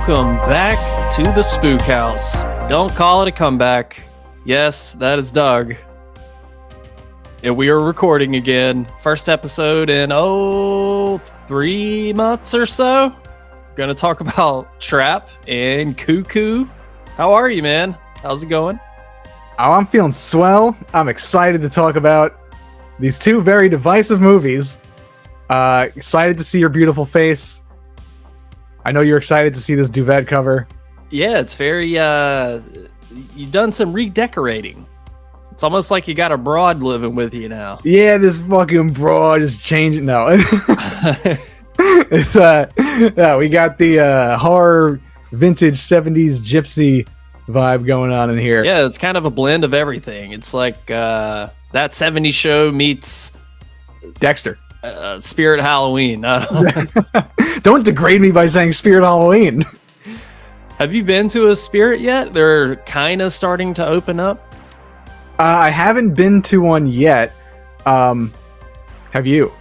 welcome back to the Spook House. Don't call it a comeback. Yes, that is Doug. And we are recording again. First episode in, 3 months or so. Gonna talk about Trap and Cuckoo. How are you, man? How's it going? Oh, I'm feeling swell. I'm excited to talk about these two very divisive movies. Excited to see your beautiful face. I know you're excited to see this duvet cover. Yeah, it's very, you've done some redecorating. It's almost like you got a broad living with you now. Yeah, this fucking broad is changing. No. It's, yeah, we got the horror vintage 70s gypsy vibe going on in here. Yeah, it's kind of a blend of everything. It's like that 70s show meets Dexter. Spirit Halloween. Don't degrade me by saying Spirit Halloween. Have you been to a Spirit yet? They're kind of starting to open up. I haven't been to one yet. Have you?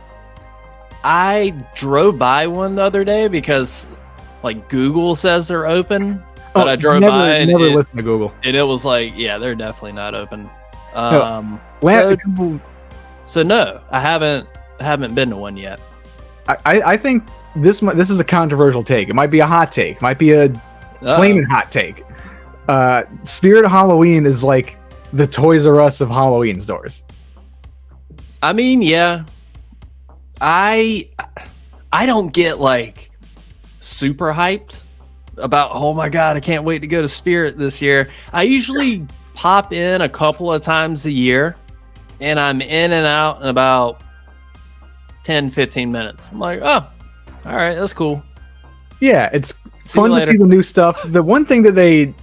I drove by one the other day because, like, Google says they're open, but I drove by and never listen to Google, and it was like, yeah, they're definitely not open. So no, I haven't been to one yet. I think this is a controversial take. It might be a hot take. Might be a flaming hot take. Spirit Halloween is like the Toys R Us of Halloween stores. I mean, yeah. I don't get like super hyped about, oh my god, I can't wait to go to Spirit this year. I usually pop in a couple of times a year and I'm in and out in about 10-15 minutes. I'm like, oh, all right, that's cool. Yeah, it's fun to see the new stuff. The one thing that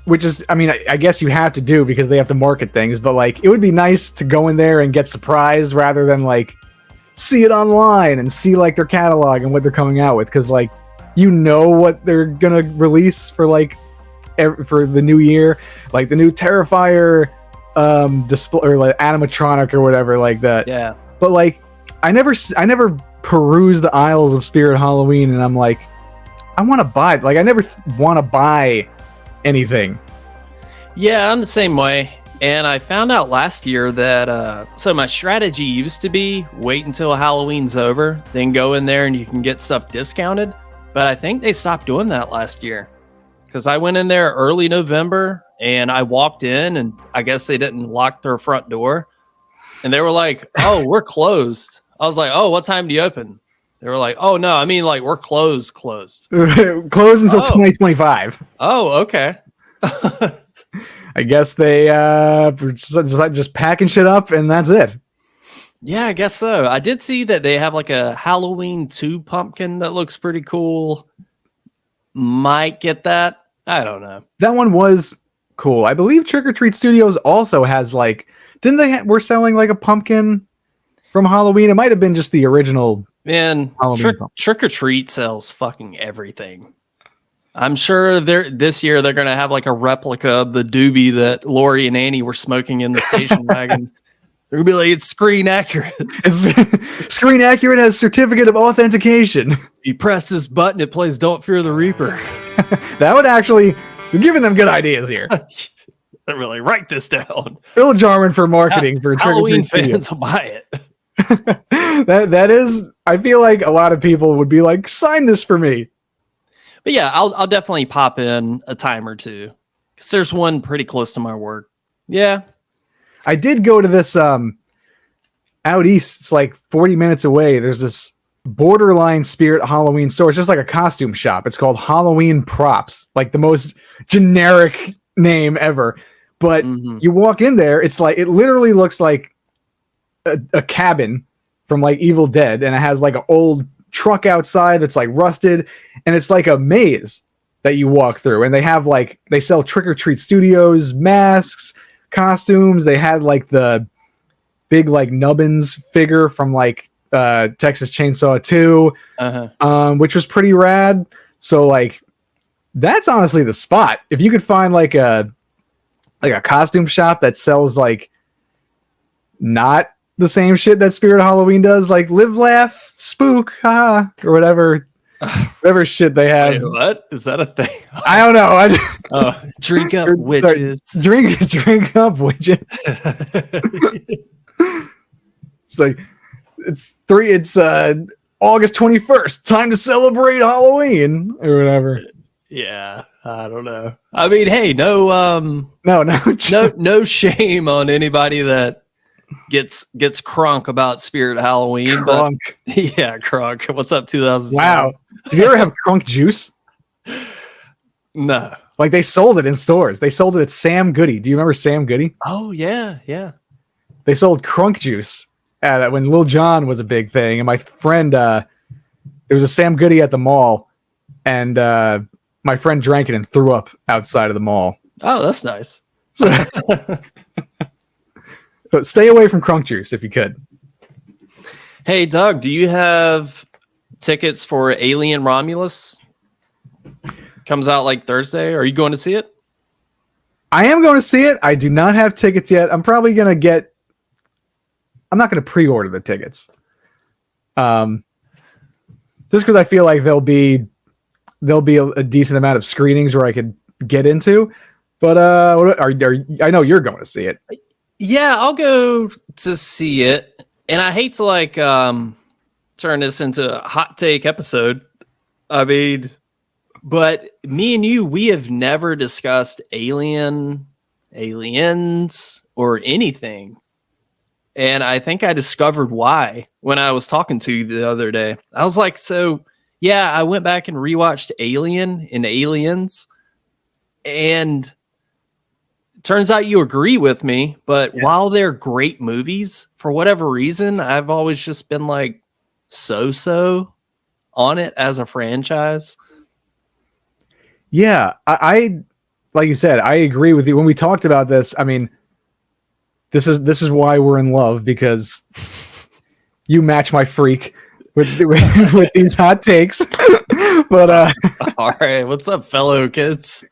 which is, I mean, I guess you have to do because they have to market things, but like it would be nice to go in there and get surprised rather than like see it online and see like their catalog and what they're coming out with, because like you know what they're gonna release for like for the new year, like the new Terrifier display or like animatronic or whatever like that. Yeah, but like I never peruse the aisles of Spirit Halloween and I'm like, I want to buy, like I never want to buy anything. Yeah, I'm the same way. And I found out last year that, so my strategy used to be wait until Halloween's over, then go in there and you can get stuff discounted. But I think they stopped doing that last year. Because I went in there early November and I walked in and I guess they didn't lock their front door. And they were like, oh, we're closed. I was like, oh, what time do you open? They were like, oh, no, I mean, like, we're closed. Closed until 2025. Oh, okay. I guess they just packing shit up and that's it. Yeah, I guess so. I did see that they have like a Halloween 2 pumpkin that looks pretty cool. Might get that. I don't know. That one was cool. I believe Trick or Treat Studios also has like, didn't they were selling like a pumpkin from Halloween? It might have been just the original. Man, Trick or Treat sells fucking everything. I'm sure this year they're going to have like a replica of the doobie that Lori and Annie were smoking in the station wagon. They're going to be like, it's screen accurate. Screen accurate has certificate of authentication. If you press this button, it plays Don't Fear the Reaper. That would actually, you're giving them good ideas here. I really write this down. Phil Jarman for marketing for Halloween fans will buy it. that is, I feel like a lot of people would be like, sign this for me. But yeah, I'll definitely pop in a time or two because there's one pretty close to my work. Yeah, I did go to this out east. It's like 40 minutes away. There's this borderline Spirit Halloween store. It's just like a costume shop. It's called Halloween Props, like the most generic name ever. But you walk in there, it's like it literally looks like a cabin from like Evil Dead, and it has like an old truck outside that's like rusted, and it's like a maze that you walk through, and they sell Trick or Treat Studios masks, costumes. They had like the big like Nubbins figure from like Texas Chainsaw 2, which was pretty rad. So like that's honestly the spot. If you could find like a costume shop that sells like not the same shit that Spirit Halloween does, like Live, Laugh, Spook, or whatever. whatever shit they have. Wait, what? Is that a thing? I don't know. Drink up, Sorry, witches. drink up, witches. It's like it's August 21st. Time to celebrate Halloween or whatever. Yeah, I don't know. I mean, hey, no shame on anybody that gets crunk about Spirit Halloween. Crunk. But yeah, crunk. What's up, 2007? Wow. Did you ever have crunk juice? No. Like they sold it in stores. They sold it at Sam Goody. Do you remember Sam Goody? Oh yeah, yeah. They sold crunk juice when Lil Jon was a big thing. And my friend, there was a Sam Goody at the mall, and my friend drank it and threw up outside of the mall. Oh, that's nice. So stay away from crunk juice if you could. Hey, Doug, do you have tickets for Alien Romulus? Comes out like Thursday. Are you going to see it? I am going to see it. I do not have tickets yet. I'm probably going to I'm not going to pre-order the tickets. Just because I feel like there'll be a decent amount of screenings where I could get into. But I know you're going to see it. Yeah, I'll go to see it. And I hate to turn this into a hot take episode. I mean, but me and you, we have never discussed aliens, or anything. And I think I discovered why when I was talking to you the other day. I was like, so yeah, I went back and rewatched Alien and Aliens, and it turns out you agree with me. But while they're great movies, for whatever reason, I've always just been like so on it as a franchise. Yeah, I like you said, I agree with you. When we talked about this, I mean, this is why we're in love, because you match my freak with these hot takes. But all right, what's up, fellow kids?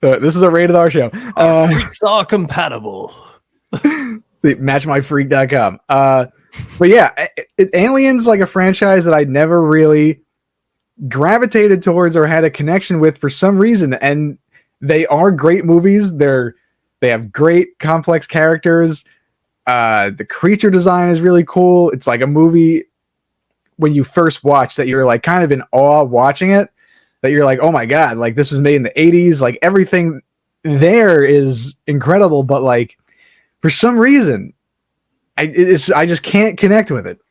This is a rated R show. Freaks are compatible. Matchmyfreak.com. But yeah, Alien's like a franchise that I never really gravitated towards or had a connection with for some reason, and they are great movies. They have great complex characters. The creature design is really cool. It's like a movie when you first watch that you're like kind of in awe watching it, that you're like, oh my god, like this was made in the 80s. Like everything there is incredible, but like for some reason I just can't connect with it.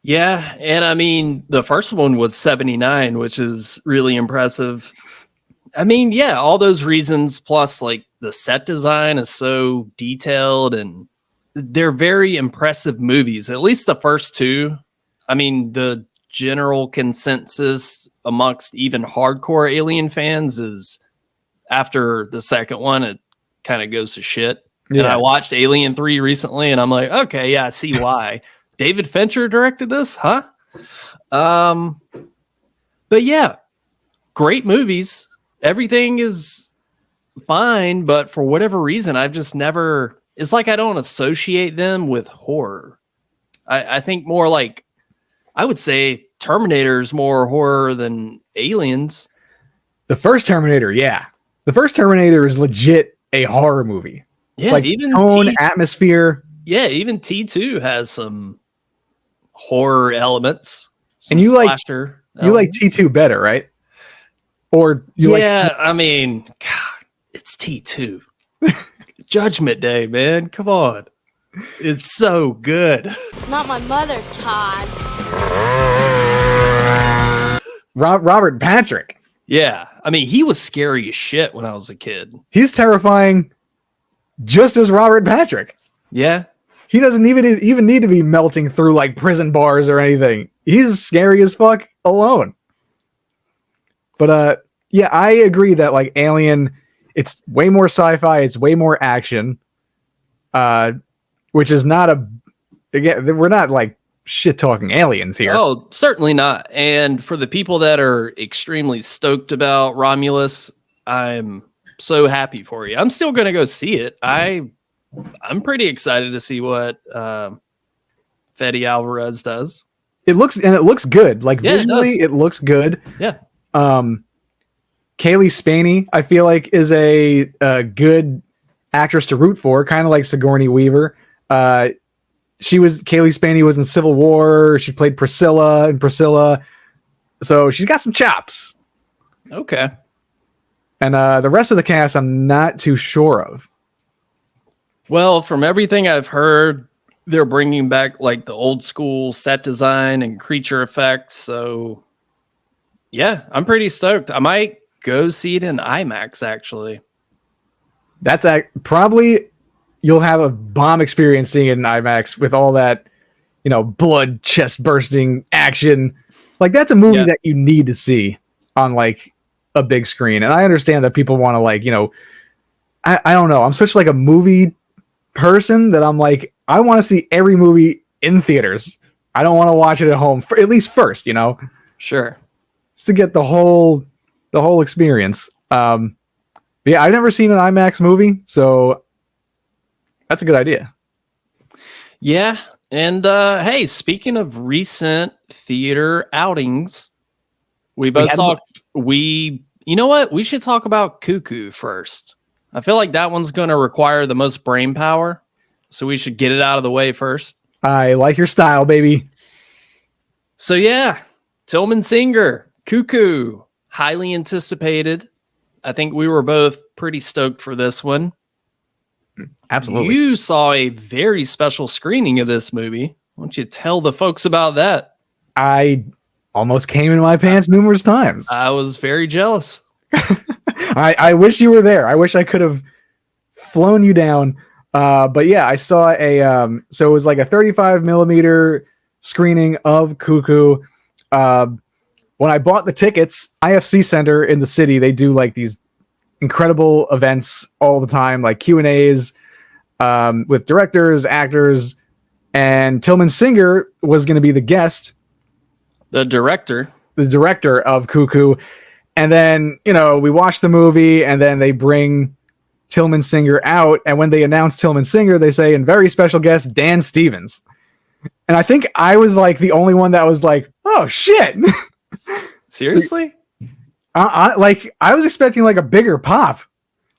Yeah, and I mean, the first one was 79, which is really impressive. I mean, yeah, all those reasons, plus like the set design is so detailed, and they're very impressive movies, at least the first two. I mean, the general consensus amongst even hardcore Alien fans is after the second one, it kind of goes to shit. Yeah. And I watched Alien 3 recently, and I'm like, okay, yeah, I see why. David Fincher directed this, huh? But yeah, great movies. Everything is fine, but for whatever reason, I've just never. It's like I don't associate them with horror. I think more like, I would say Terminator is more horror than Aliens. The first Terminator, yeah. The first Terminator is legit a horror movie. Yeah, like even tone, atmosphere. Yeah, even T2 has some horror elements. And you like T2 better, right? Or I mean, God, it's T2. Judgment Day, man. Come on. It's so good. Not my mother, Todd. Robert Patrick. Yeah. I mean, he was scary as shit when I was a kid. He's terrifying just as Robert Patrick. Yeah. He doesn't even need to be melting through like prison bars or anything. He's scary as fuck alone. But yeah, I agree that like Alien, it's way more sci-fi, it's way more action. Which is not again, we're not like shit talking aliens here. Oh, certainly not. And for the people that are extremely stoked about Romulus, I'm so happy for you. I'm still gonna go see it. I'm pretty excited to see what Fede Alvarez does. It looks good. Like Yeah, visually, it looks good. Yeah. Kaylee Spaney, I feel like, is a good actress to root for, kind of like Sigourney Weaver. Kaylee Spaney was in Civil War. She played Priscilla in Priscilla, so she's got some chops. Okay. And the rest of the cast, I'm not too sure of. Well, from everything I've heard, they're bringing back like the old school set design and creature effects. So, yeah, I'm pretty stoked. I might go see it in IMAX, actually. That's probably you'll have a bomb experience seeing it in IMAX with all that, blood, chest bursting action. Like that's a movie that you need to see on like a big screen. And I understand that people want to like, I don't know. I'm such like a movie person that I'm like, I want to see every movie in theaters. I don't want to watch it at home at least first, Sure. to get the whole experience. But yeah, I've never seen an IMAX movie, so that's a good idea. Yeah. And hey, speaking of recent theater outings, we both saw you know what? We should talk about Cuckoo first. I feel like that one's going to require the most brain power, so we should get it out of the way first. I like your style, baby. So yeah, Tillman Singer, Cuckoo, highly anticipated. I think we were both pretty stoked for this one. Absolutely. You saw a very special screening of this movie. Why don't you tell the folks about that? I almost came in my pants numerous times. I was very jealous. I wish you were there. I wish I could have flown you down. But yeah, I saw so it was like a 35 millimeter screening of Cuckoo. When I bought the tickets, IFC Center in the city, they do like these incredible events all the time, like Q&As with directors, actors, and Tillman Singer was going to be the guest. The director of Cuckoo. And then, we watch the movie and then they bring Tillman Singer out. And when they announce Tillman Singer, they say, and very special guest, Dan Stevens. And I think I was like the only one that was like, oh shit. Seriously? I was expecting like a bigger pop.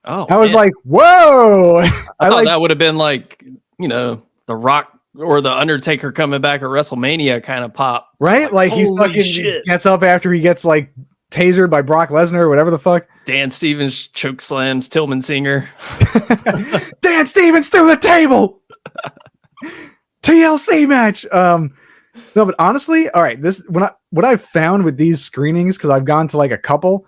Oh, I was like, whoa. I thought that would have been like, The Rock or the Undertaker coming back at WrestleMania kind of pop. Right? Like he's fucking gets up after he gets like tasered by Brock Lesnar or whatever the fuck. Dan Stevens choke slams Tillman Singer. Dan Stevens through the table. TLC match. No, but honestly, all right, what I've found with these screenings, because I've gone to like a couple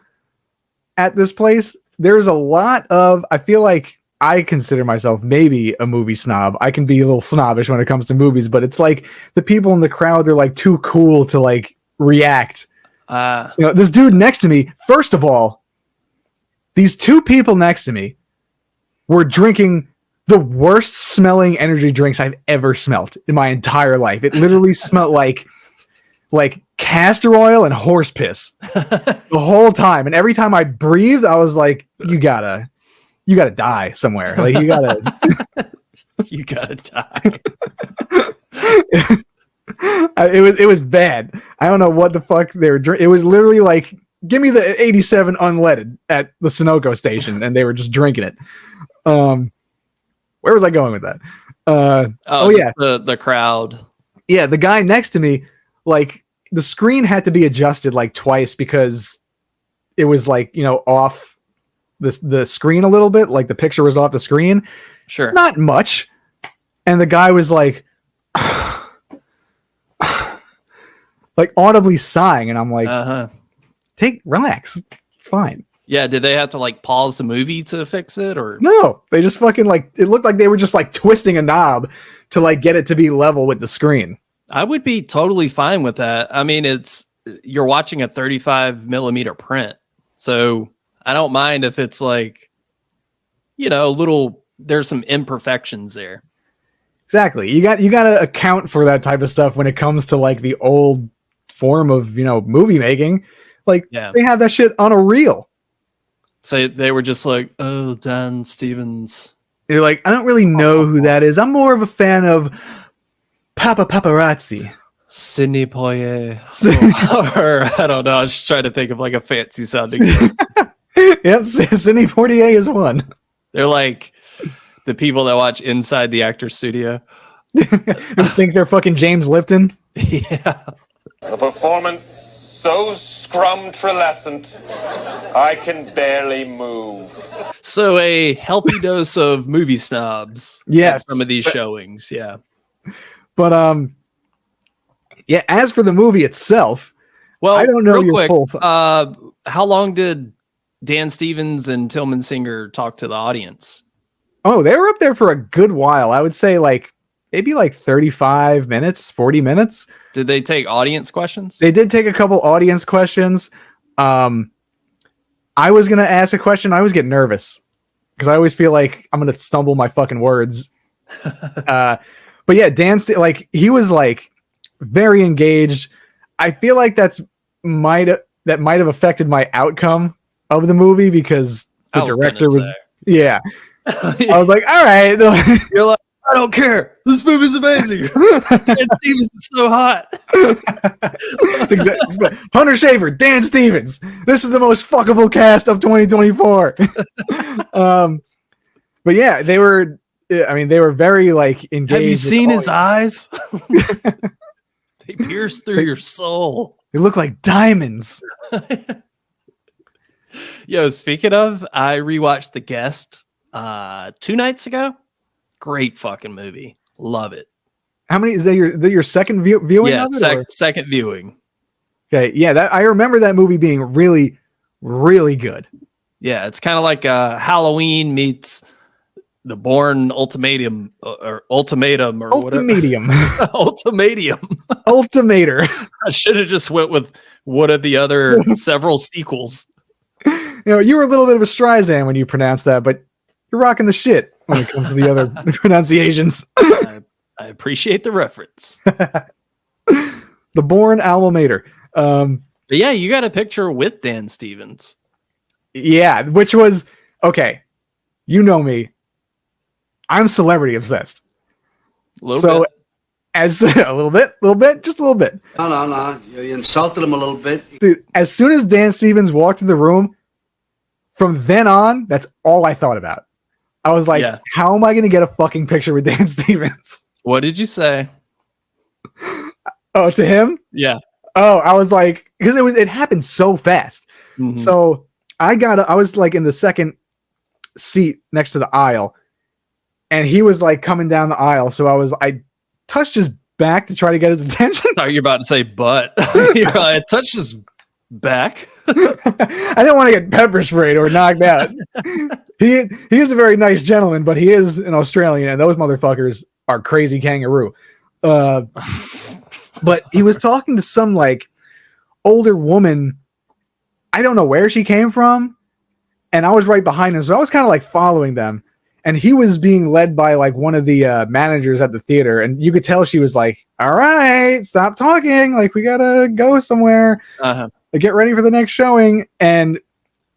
at this place, there's a lot of, I feel like I consider myself maybe a movie snob. I can be a little snobbish when it comes to movies, but it's like the people in the crowd, they're like too cool to like react. This dude next to me, first of all, these two people next to me were drinking the worst smelling energy drinks I've ever smelt in my entire life. It literally smelled like castor oil and horse piss the whole time. And every time I breathed, I was like, you gotta die somewhere. Like you gotta die. It was bad. I don't know what the fuck they were drinking. It was literally like, give me the 87 unleaded at the Sunoco station, and they were just drinking it. Where was I going with that? Yeah, the crowd. Yeah, the guy next to me, like the screen had to be adjusted like twice because it was like, off the screen a little bit, like the picture was off the screen. Sure. Not much. And the guy was like like audibly sighing, and I'm like, relax. It's fine. Yeah, did they have to like pause the movie to fix it, or no? They just fucking like, it looked like they were just like twisting a knob to like get it to be level with the screen. I would be totally fine with that. I mean, you're watching a 35 millimeter print, so I don't mind if it's like, there's some imperfections there. Exactly. You got to account for that type of stuff when it comes to like the old form of, movie making. Like they have that shit on a reel. So they were just like, oh, Dan Stevens. They're like, I don't really know who that is. I'm more of a fan of Papa Paparazzi. Sidney Poitier. Sidney- Or I don't know. I was just trying to think of like a fancy sounding. Yep, Sidney Poitier is one. They're like the people that watch Inside the Actor's Studio. Who think they're fucking James Lipton? Yeah. A performance so scrumtrelescent, I can barely move. So a healthy dose of movie snobs. Yes. At some of these showings. Yeah. But yeah. As for the movie itself, Well, I don't know real your quick, full. how long did Dan Stevens and Tillman Singer talk to the audience? Oh, they were up there for a good while. I would say maybe 35 minutes, 40 minutes. Did they take audience questions? They did take a couple audience questions. I was gonna ask a question. I always get nervous because I always feel like I'm gonna stumble my fucking words. But yeah, he was very engaged. I feel like that might have affected my outcome of the movie because the director was yeah. I was like, all right. You're like, I don't care. This movie's amazing. Dan Stevens is so hot. Hunter Schafer, Dan Stevens. This is the most fuckable cast of 2024. But yeah, they were very engaged. Have you seen his eyes? They pierce through your soul. They look like diamonds. Yo, speaking of, I rewatched The Guest 2 nights ago. Great fucking movie. Love it. How many is that your second viewing? Yeah, of it, second viewing. Okay, yeah, I remember that movie being really, really good. Yeah, it's kind of like Halloween meets The Bourne Ultimatum or Ultimatum or Ultimatium. Ultimatum. Ultimator. I should have just went with one of the other several sequels. You were a little bit of a Streisand when you pronounced that, but you're rocking the shit when it comes to the other pronunciations. I appreciate the reference. The Bourne alma mater. But yeah, you got a picture with Dan Stevens. Yeah, which was okay. You know me. I'm celebrity obsessed. A little bit. As a little bit, just a little bit. No. You insulted him a little bit. Dude, as soon as Dan Stevens walked in the room, from then on, that's all I thought about. I was like, how am I going to get a fucking picture with Dan Stevens? What did you say? Oh, to him? Yeah. Oh, I was like, because it happened so fast. Mm-hmm. So I was in the second seat next to the aisle, and he was coming down the aisle. So I touched his back to try to get his attention. I thought you were about to say butt. I touched his back. I didn't want to get pepper sprayed or knocked out. He is a very nice gentleman, but he is an Australian, and those motherfuckers are crazy kangaroo. But he was talking to some older woman. I don't know where she came from, and I was right behind him, so I was kind of following them. And he was being led by one of the managers at the theater, and you could tell she was like, "All right, stop talking. We gotta go somewhere. Get ready for the next showing." And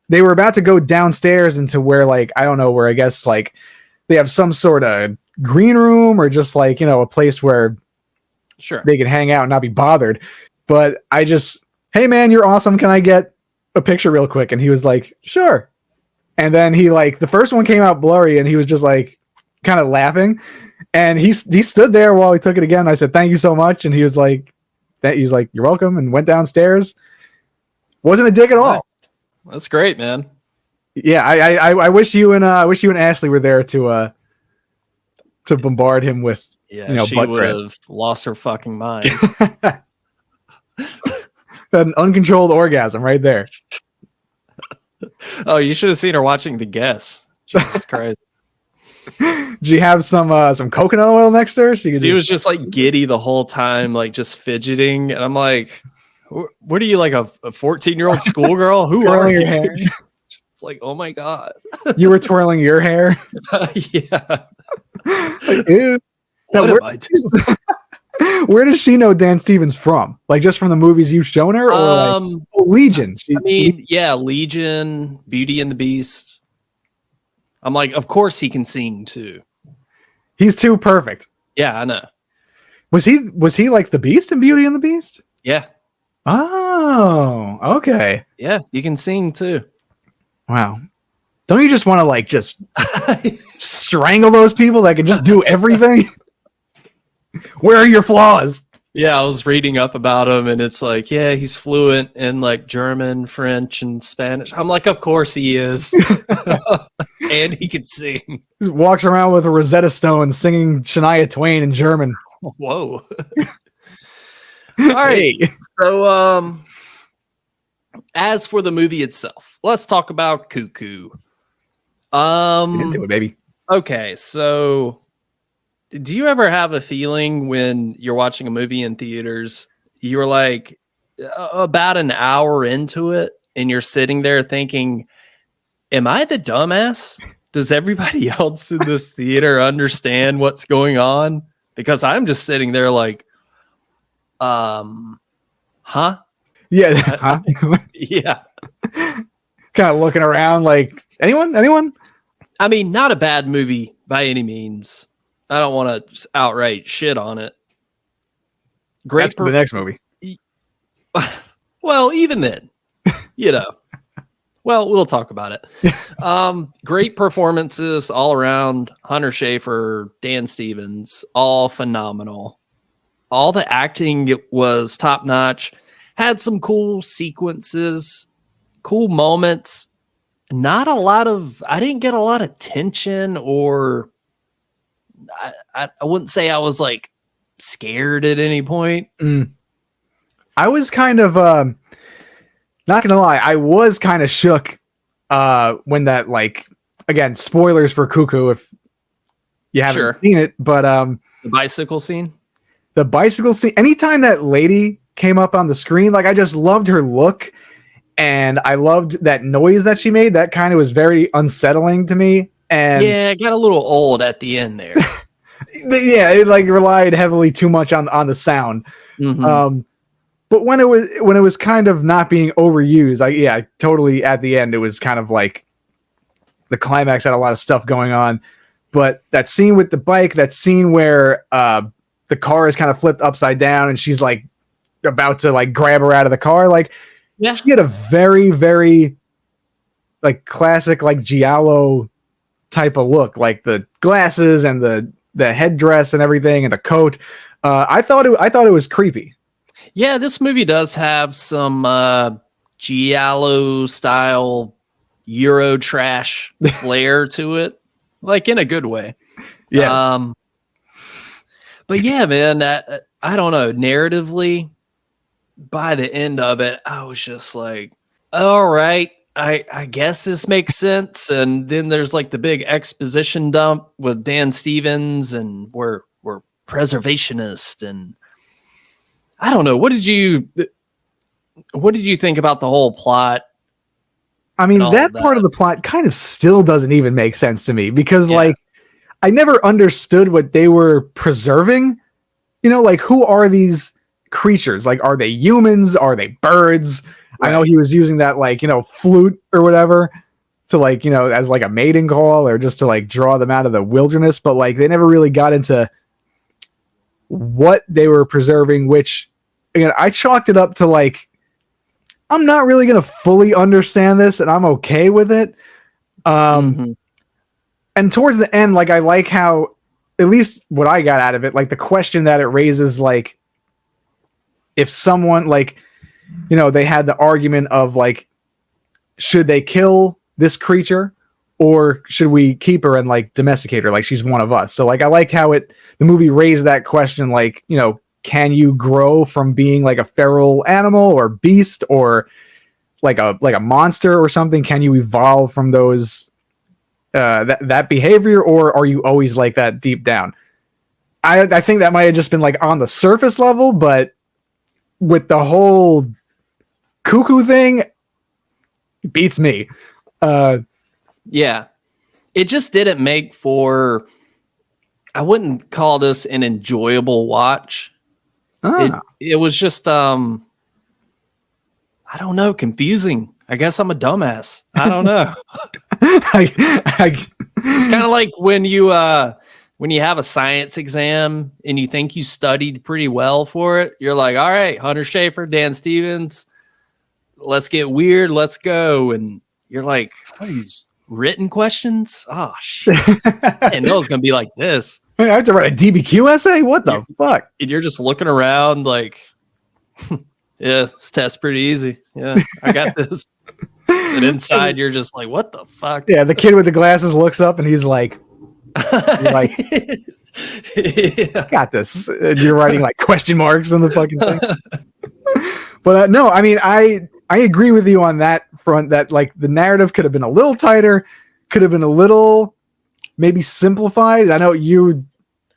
they were about to go downstairs into where I don't know, where I guess they have some sort of green room or just a place where they can hang out and not be bothered. But I just, hey man, you're awesome. Can I get a picture real quick? And he was like, sure. And then he the first one came out blurry, and he was just kind of laughing, and he stood there while he took it again. I said, thank you so much. And he was like, you're welcome, and went downstairs. Wasn't a dick at all. That's great, man. Yeah. I wish you and Ashley were there to bombard him with, she would have lost her fucking mind. An uncontrolled orgasm right there. Oh, you should have seen her watching The Guest. Jesus Christ. Did you have some coconut oil next to her? She was just giddy the whole time, just fidgeting. And I'm like, what are you, a 14-year-old schoolgirl? Who are you? Your hair. It's oh my God. You were twirling your hair? Yeah. Ew. What am I doing? Where does she know Dan Stevens from? Just from the movies you've shown her, or Legion? Legion, Beauty and the Beast. I'm of course he can sing too. He's too perfect. Yeah, I know. Was he like the Beast in Beauty and the Beast? Yeah. Oh, okay. Yeah. You can sing too. Wow. Don't you just want to like just strangle those people that can just do everything? Where are your flaws? Yeah, I was reading up about him, and it's like, yeah, he's fluent in like German, French, and Spanish. I'm like, of course he is, and he can sing. He walks around with a Rosetta Stone singing Shania Twain in German. Whoa! All right. Hey. So, as for the movie itself, let's talk about Cuckoo. Get into it, baby. Okay, so do you ever have a feeling when you're watching a movie in theaters, you're like about an hour into it and you're sitting there thinking, am I the dumbass? Does everybody else in this theater understand what's going on? Because I'm just sitting there like, huh? Yeah. Huh? Yeah. Kind of looking around like, anyone? I mean, not a bad movie by any means. I don't want to just outright shit on it. Great. That's for the next movie. Well, even then, you know. Well, we'll talk about it. Great performances all around. Hunter Schafer, Dan Stevens, all phenomenal. All the acting was top notch. Had some cool sequences, cool moments. Not a lot of, I didn't get a lot of tension, or I wouldn't say I was like scared at any point. I was kind of, not gonna lie, I was kind of shook when that, like, again, spoilers for Cuckoo if you haven't seen it, but the bicycle scene. The bicycle scene, anytime that lady came up on the screen, like, I just loved her look, and I loved that noise that she made. That kind of was very unsettling to me. And yeah, it got a little old at the end there. Yeah, it like relied heavily too much on the sound. Mm-hmm. But when it was kind of not being overused, I totally, at the end it was kind of like the climax had a lot of stuff going on. But that scene with the bike, that scene where the car is kind of flipped upside down and she's like about to like grab her out of the car, like, yeah, she had a very, very like classic like giallo type of look, like the glasses and the headdress and everything and the coat. I thought it was creepy. Yeah, this movie does have some giallo style Euro trash flair to it, like in a good way. Yeah. But yeah, man, I don't know. Narratively, by the end of it, I was just like, all right, I guess this makes sense. And then there's like the big exposition dump with Dan Stevens, and we're preservationist, and I don't know. What did you think about the whole plot? I mean, that part of the plot kind of still doesn't even make sense to me, because like, I never understood what they were preserving. You know, like, who are these creatures? Like, are they humans? Are they birds? Right. I know he was using that, like, you know, flute or whatever to, like, you know, as like a mating call, or just to like draw them out of the wilderness. But like, they never really got into what they were preserving, which, again, I chalked it up to like, I'm not really going to fully understand this, and I'm okay with it. And towards the end, like, I like how, at least what I got out of it, like the question that it raises, like, if someone, like, you know, they had the argument of like, should they kill this creature, or should we keep her and like domesticate her, like she's one of us? So like, I like how the movie raised that question, like, you know, can you grow from being like a feral animal or beast, or like a monster or something? Can you evolve from those that behavior, or are you always like that deep down? I think that might have just been like on the surface level, but with the whole Cuckoo thing, it beats me. Yeah, it just didn't make for, I wouldn't call this an enjoyable watch. It was just I don't know, confusing. I guess I'm a dumbass. I don't know. It's kind of like when you when you have a science exam and you think you studied pretty well for it, you're like, all right, Hunter Schafer, Dan Stevens, let's get weird, let's go. And you're like, what are these written questions? Oh shit. And those gonna be like this. I have to write a DBQ essay? What the fuck? And you're just looking around like, yeah, this test's pretty easy. Yeah, I got this. And inside you're just like, what the fuck? Yeah, the kid with the glasses looks up and he's like, I got this. And you're writing like question marks on the fucking thing. But no, I mean, I agree with you on that front, that like the narrative could have been a little tighter, could have been a little maybe simplified. I know you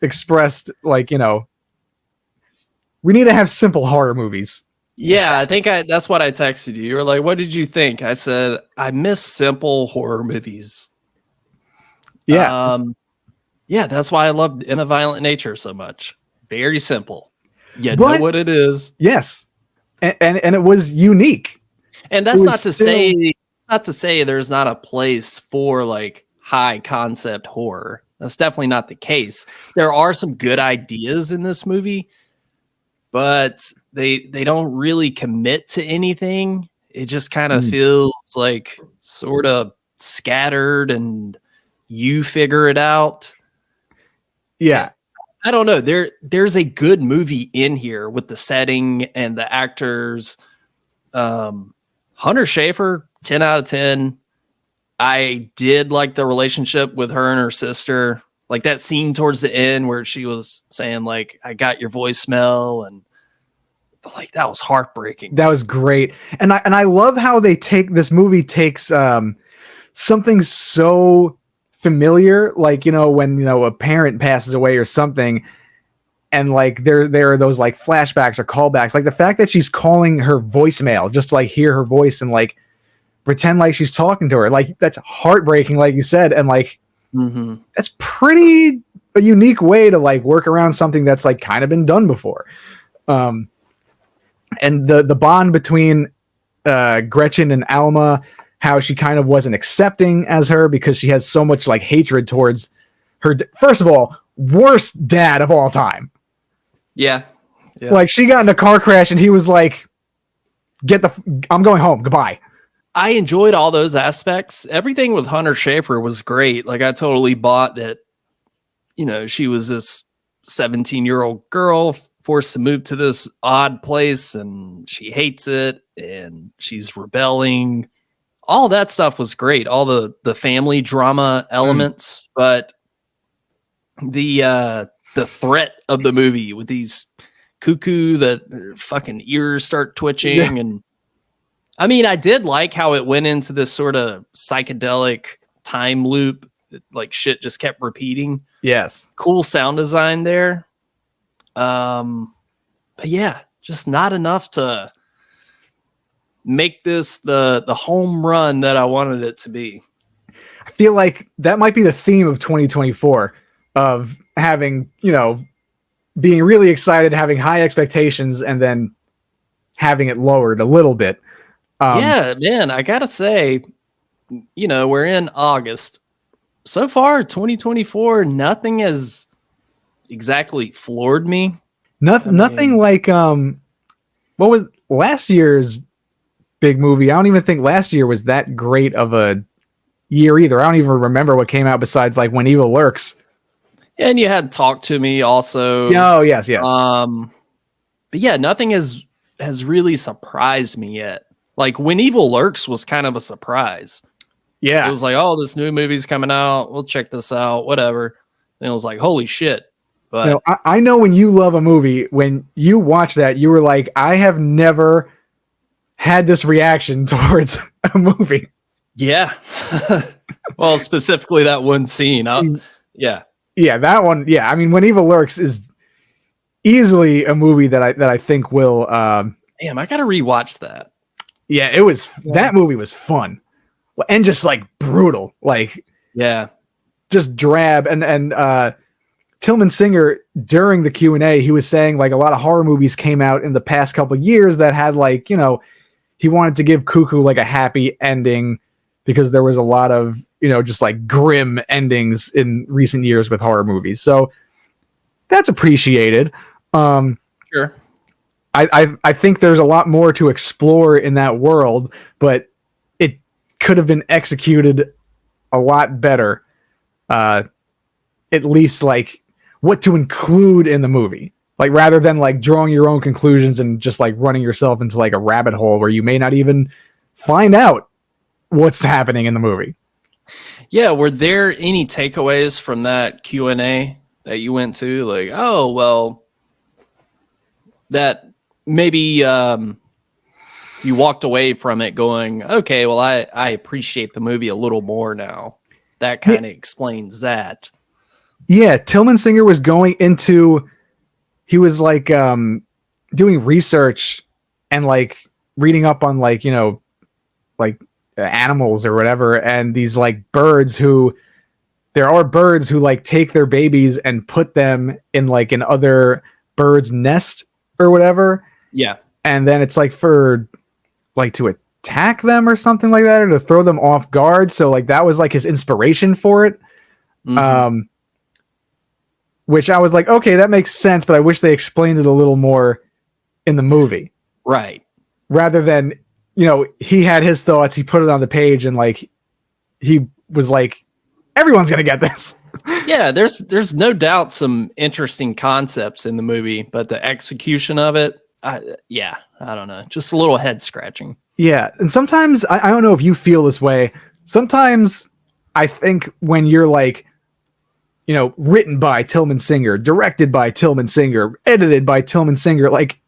expressed like, we need to have simple horror movies. Yeah, I think that's what I texted you. You were like, what did you think? I said, I miss simple horror movies. Yeah. Yeah, that's why I love In a Violent Nature so much. Very simple. You But- know what it is. Yes. And it was unique. And that's It not was to say it's not to say there's not a place for like high concept horror. That's definitely not the case. There are some good ideas in this movie, but they don't really commit to anything. It just kind of feels like sort of scattered and you figure it out. Yeah. I don't know. There's a good movie in here with the setting and the actors. Hunter Schafer, 10 out of 10. I did like the relationship with her and her sister. Like that scene towards the end where she was saying like, I got your voicemail, and like that was heartbreaking. That was great. And I love how this movie takes something so familiar, like, when, a parent passes away or something, and like there are those like flashbacks or callbacks, like the fact that she's calling her voicemail just to like hear her voice and like pretend like she's talking to her, like that's heartbreaking, like you said. And like, that's pretty a unique way to like work around something that's like kind of been done before. And the bond between Gretchen and Alma, how she kind of wasn't accepting as her because she has so much like hatred towards her. First of all, worst dad of all time. Yeah. Like she got in a car crash and he was like, I'm going home. Goodbye. I enjoyed all those aspects. Everything with Hunter Schafer was great. Like I totally bought that, she was this 17-year-old girl forced to move to this odd place and she hates it and she's rebelling. All that stuff was great. All the family drama elements, but the threat of the movie with these Cuckoo, that fucking ears start twitching. And I mean, I did like how it went into this sort of psychedelic time loop that like shit just kept repeating. Yes. Cool sound design there. But yeah, just not enough to make this the home run that I wanted it to be. I feel like that might be the theme of 2024 of having, being really excited, having high expectations, and then having it lowered a little bit. Yeah, man, I gotta say, we're in August. So far, 2024, nothing has exactly floored me. Nothing like what was last year's big movie? I don't even think last year was that great of a year either. I don't even remember what came out besides like When Evil Lurks. And you had Talk to Me also. Oh, yes. But yeah, nothing has really surprised me yet. Like When Evil Lurks was kind of a surprise. Yeah. It was like, oh, this new movie's coming out. We'll check this out, whatever. And it was like, holy shit. But I know when you love a movie, when you watch that, you were like, I have never had this reaction towards a movie. Yeah. Well, specifically that one scene. Yeah. Yeah, that one. Yeah, I mean, When Evil Lurks is easily a movie that I think will. Damn, I gotta rewatch that. Yeah, that movie was fun, and just like brutal, like just drab. And Tillman Singer during the Q&A, he was saying like a lot of horror movies came out in the past couple of years that had like he wanted to give Cuckoo like a happy ending because there was a lot of just like grim endings in recent years with horror movies. So that's appreciated. Sure. I think there's a lot more to explore in that world, but it could have been executed a lot better. At least like what to include in the movie, like rather than like drawing your own conclusions and just like running yourself into like a rabbit hole where you may not even find out what's happening in the movie. Yeah, were there any takeaways from that Q&A that you went to? Like, oh, well, that maybe you walked away from it going, okay, well, I appreciate the movie a little more now. That kind of explains that. Yeah, Tillman Singer was going into, he was like doing research and like reading up on like, like animals or whatever, and these like birds who, there are birds who like take their babies and put them in like an other bird's nest or whatever. Yeah. And then it's like for like to attack them or something like that, or to throw them off guard. So like that was like his inspiration for it. Mm-hmm. Which I was like, okay, that makes sense, but I wish they explained it a little more in the movie. Right. Rather than, he had his thoughts, he put it on the page, and like he was like, everyone's gonna get this. Yeah, there's no doubt some interesting concepts in the movie, but the execution of it, I don't know, just a little head scratching. Yeah, and sometimes I don't know if you feel this way. Sometimes I think when you're like, written by Tillman Singer, directed by Tillman Singer, edited by Tillman Singer, like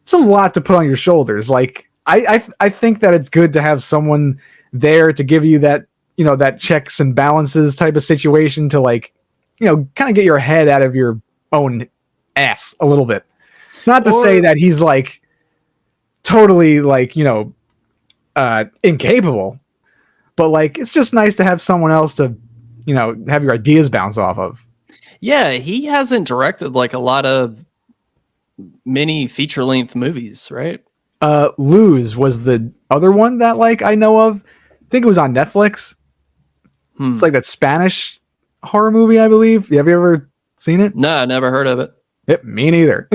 it's a lot to put on your shoulders. Like I think that it's good to have someone there to give you that, that checks and balances type of situation to like, kind of get your head out of your own ass a little bit. Not to say that he's like totally like, incapable, but like it's just nice to have someone else to, have your ideas bounce off of. Yeah, he hasn't directed like a lot of mini feature length movies, right? Lose was the other one that like I know of. I think it was on Netflix. It's like that Spanish horror movie, I believe. Have you ever seen it? No, I never heard of it. Yep, me neither.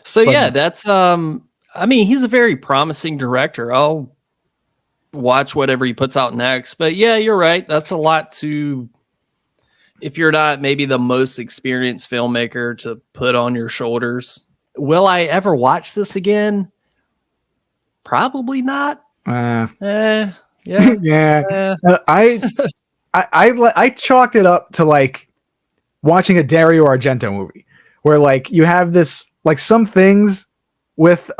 So yeah, that's he's a very promising director. I'll watch whatever he puts out next. But yeah, you're right. That's a lot to, if you're not maybe the most experienced filmmaker, to put on your shoulders. Will I ever watch this again? Probably not. Yeah. Yeah. I chalked it up to like watching a Dario Argento movie where like you have this, like some things with,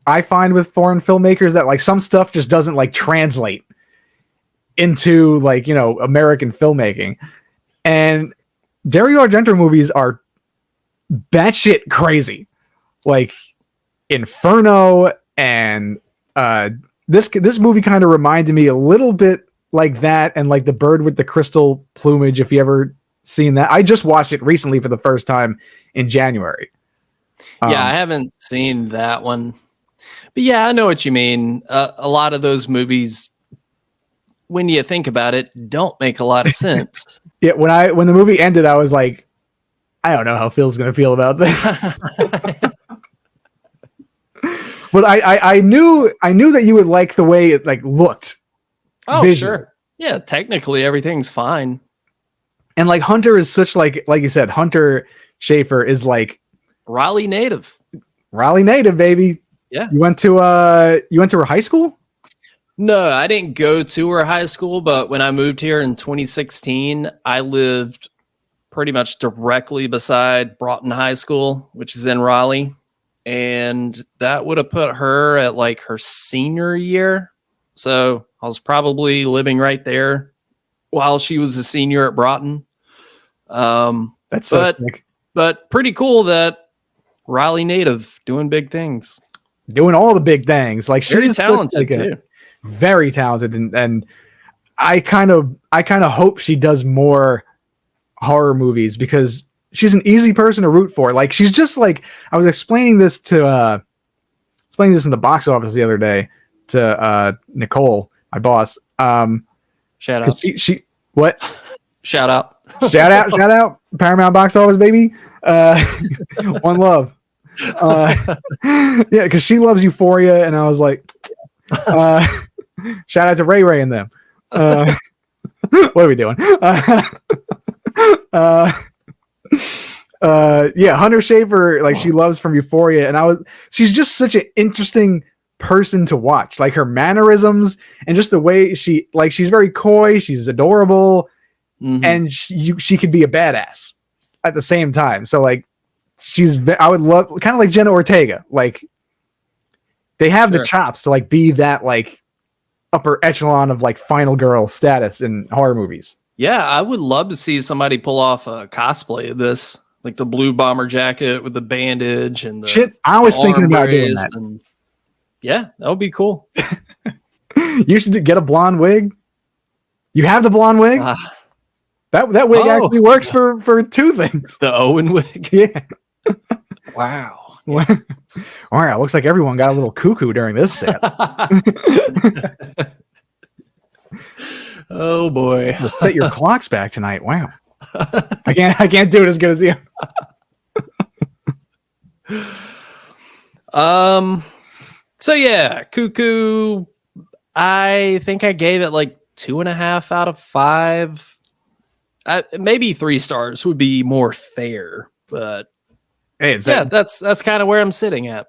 I find with foreign filmmakers that like some stuff just doesn't like translate into like, American filmmaking. And Dario Argento movies are batshit crazy. Like Inferno and this movie kind of reminded me a little bit like that, and like The Bird with the Crystal Plumage, if you ever seen that. I just watched it recently for the first time in January. Yeah, I haven't seen that one. But yeah, I know what you mean. A lot of those movies, when you think about it, don't make a lot of sense. Yeah, when the movie ended, I was like, I don't know how Phil's gonna feel about this. But I knew that you would like the way it like looked. Oh, visually. sure. Yeah, technically everything's fine. And like Hunter is such like you said, Hunter Schafer is like Raleigh native, baby. Yeah. You went to her high school? No, I didn't go to her high school, but when I moved here in 2016, I lived pretty much directly beside Broughton High School, which is in Raleigh. And that would have put her at like her senior year. So I was probably living right there while she was a senior at Broughton. That's so sick. But pretty cool that Raleigh native doing big things. Doing all the big things. Like Very she's talented too. Very talented, and I kind of hope she does more horror movies because she's an easy person to root for. Like she's just like, I was explaining this in the box office the other day to Nicole, my boss. Shout out. She what? Shout out. Shout out, Paramount box office, baby. One love. Yeah, because she loves Euphoria, and I was like, shout out to Ray Ray and them. What are we doing? Yeah, Hunter Schafer, like she loves from Euphoria, and she's just such an interesting person to watch. Like her mannerisms and just the way she's very coy, she's adorable, and she could be a badass at the same time. So like I would love, kind of like Jenna Ortega, like they have the chops to like be that like upper echelon of like final girl status in horror movies. Yeah, I would love to see somebody pull off a cosplay of this, like the blue bomber jacket with the bandage and the shit. I was thinking about doing that. And yeah, that would be cool. You should get a blonde wig. You have the blonde wig. That wig actually works for two things. The Owen wig. Yeah. Wow. All right. Looks like everyone got a little cuckoo during this set. Oh boy. Let's set your clocks back tonight. Wow. I can't do it as good as you. So yeah, Cuckoo. I think I gave it like 2.5 out of 5. Maybe 3 stars would be more fair, but hey, that's kind of where I'm sitting at.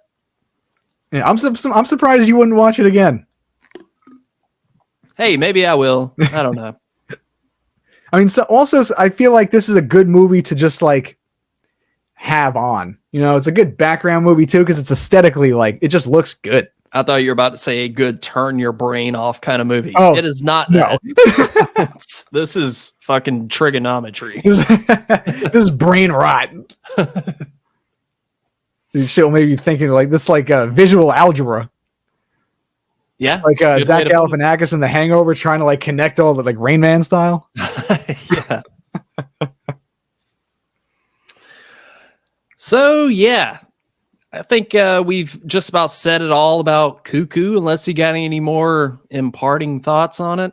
Yeah, I'm surprised you wouldn't watch it again. Hey, maybe I will. I don't know. I mean, so also I feel like this is a good movie to just like have on. You know, it's a good background movie too because it's aesthetically like it just looks good. I thought you were about to say a good turn your brain off kind of movie. Oh, it is not. No. This is fucking trigonometry. This is brain rot. This shit will make you thinking like this, like visual algebra. Yeah, like Zach Galifianakis in The Hangover, trying to like connect all the like Rain Man style. Yeah. So yeah, I think we've just about said it all about Cuckoo. Unless you got any more imparting thoughts on it.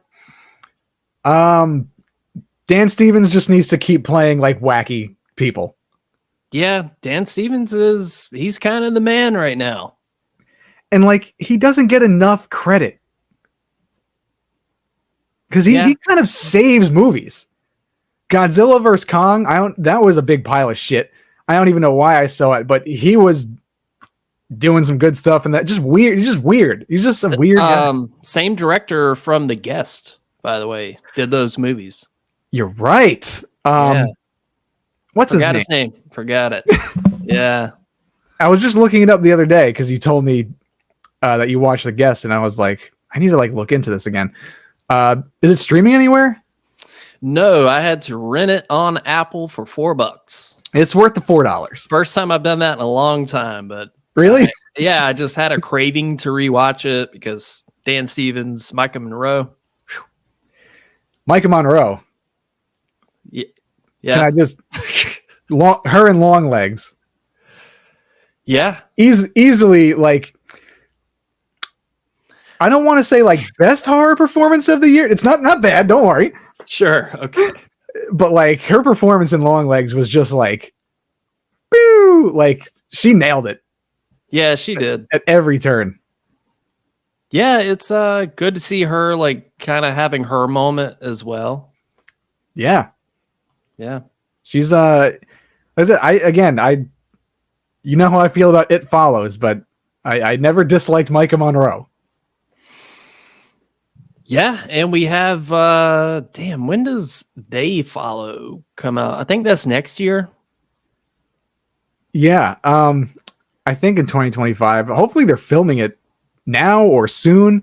Dan Stevens just needs to keep playing like wacky people. Yeah, Dan Stevens he's kind of the man right now. And like he doesn't get enough credit. Because he kind of saves movies. Godzilla vs. Kong, that was a big pile of shit. I don't even know why I saw it, but he was doing some good stuff and that just weird. He's just weird. He's just a weird guy. Same director from The Guest, by the way, did those movies. You're right. What's his name? Forgot it. Yeah. I was just looking it up the other day because you told me that you watched The Guest, and I was like, I need to like look into this again. Is it streaming anywhere? No, I had to rent it on Apple for $4. It's worth the $4. First time I've done that in a long time, but really? I just had a craving to rewatch it because Dan Stevens, Micah Monroe. Micah Monroe. Yeah. Can I just her and Long Legs? Yeah. Easily like I don't want to say like best horror performance of the year. It's not bad, don't worry. Sure. Okay. But like her performance in Long Legs was just like, boo! Like she nailed it. Yeah, she did at every turn. Yeah, it's good to see her like kind of having her moment as well. Yeah. Yeah. She's you know how I feel about It Follows, but I never disliked Micah Monroe. Yeah, and we have when does They Follow come out? I think that's next year. Yeah, I think in 2025. Hopefully they're filming it now or soon.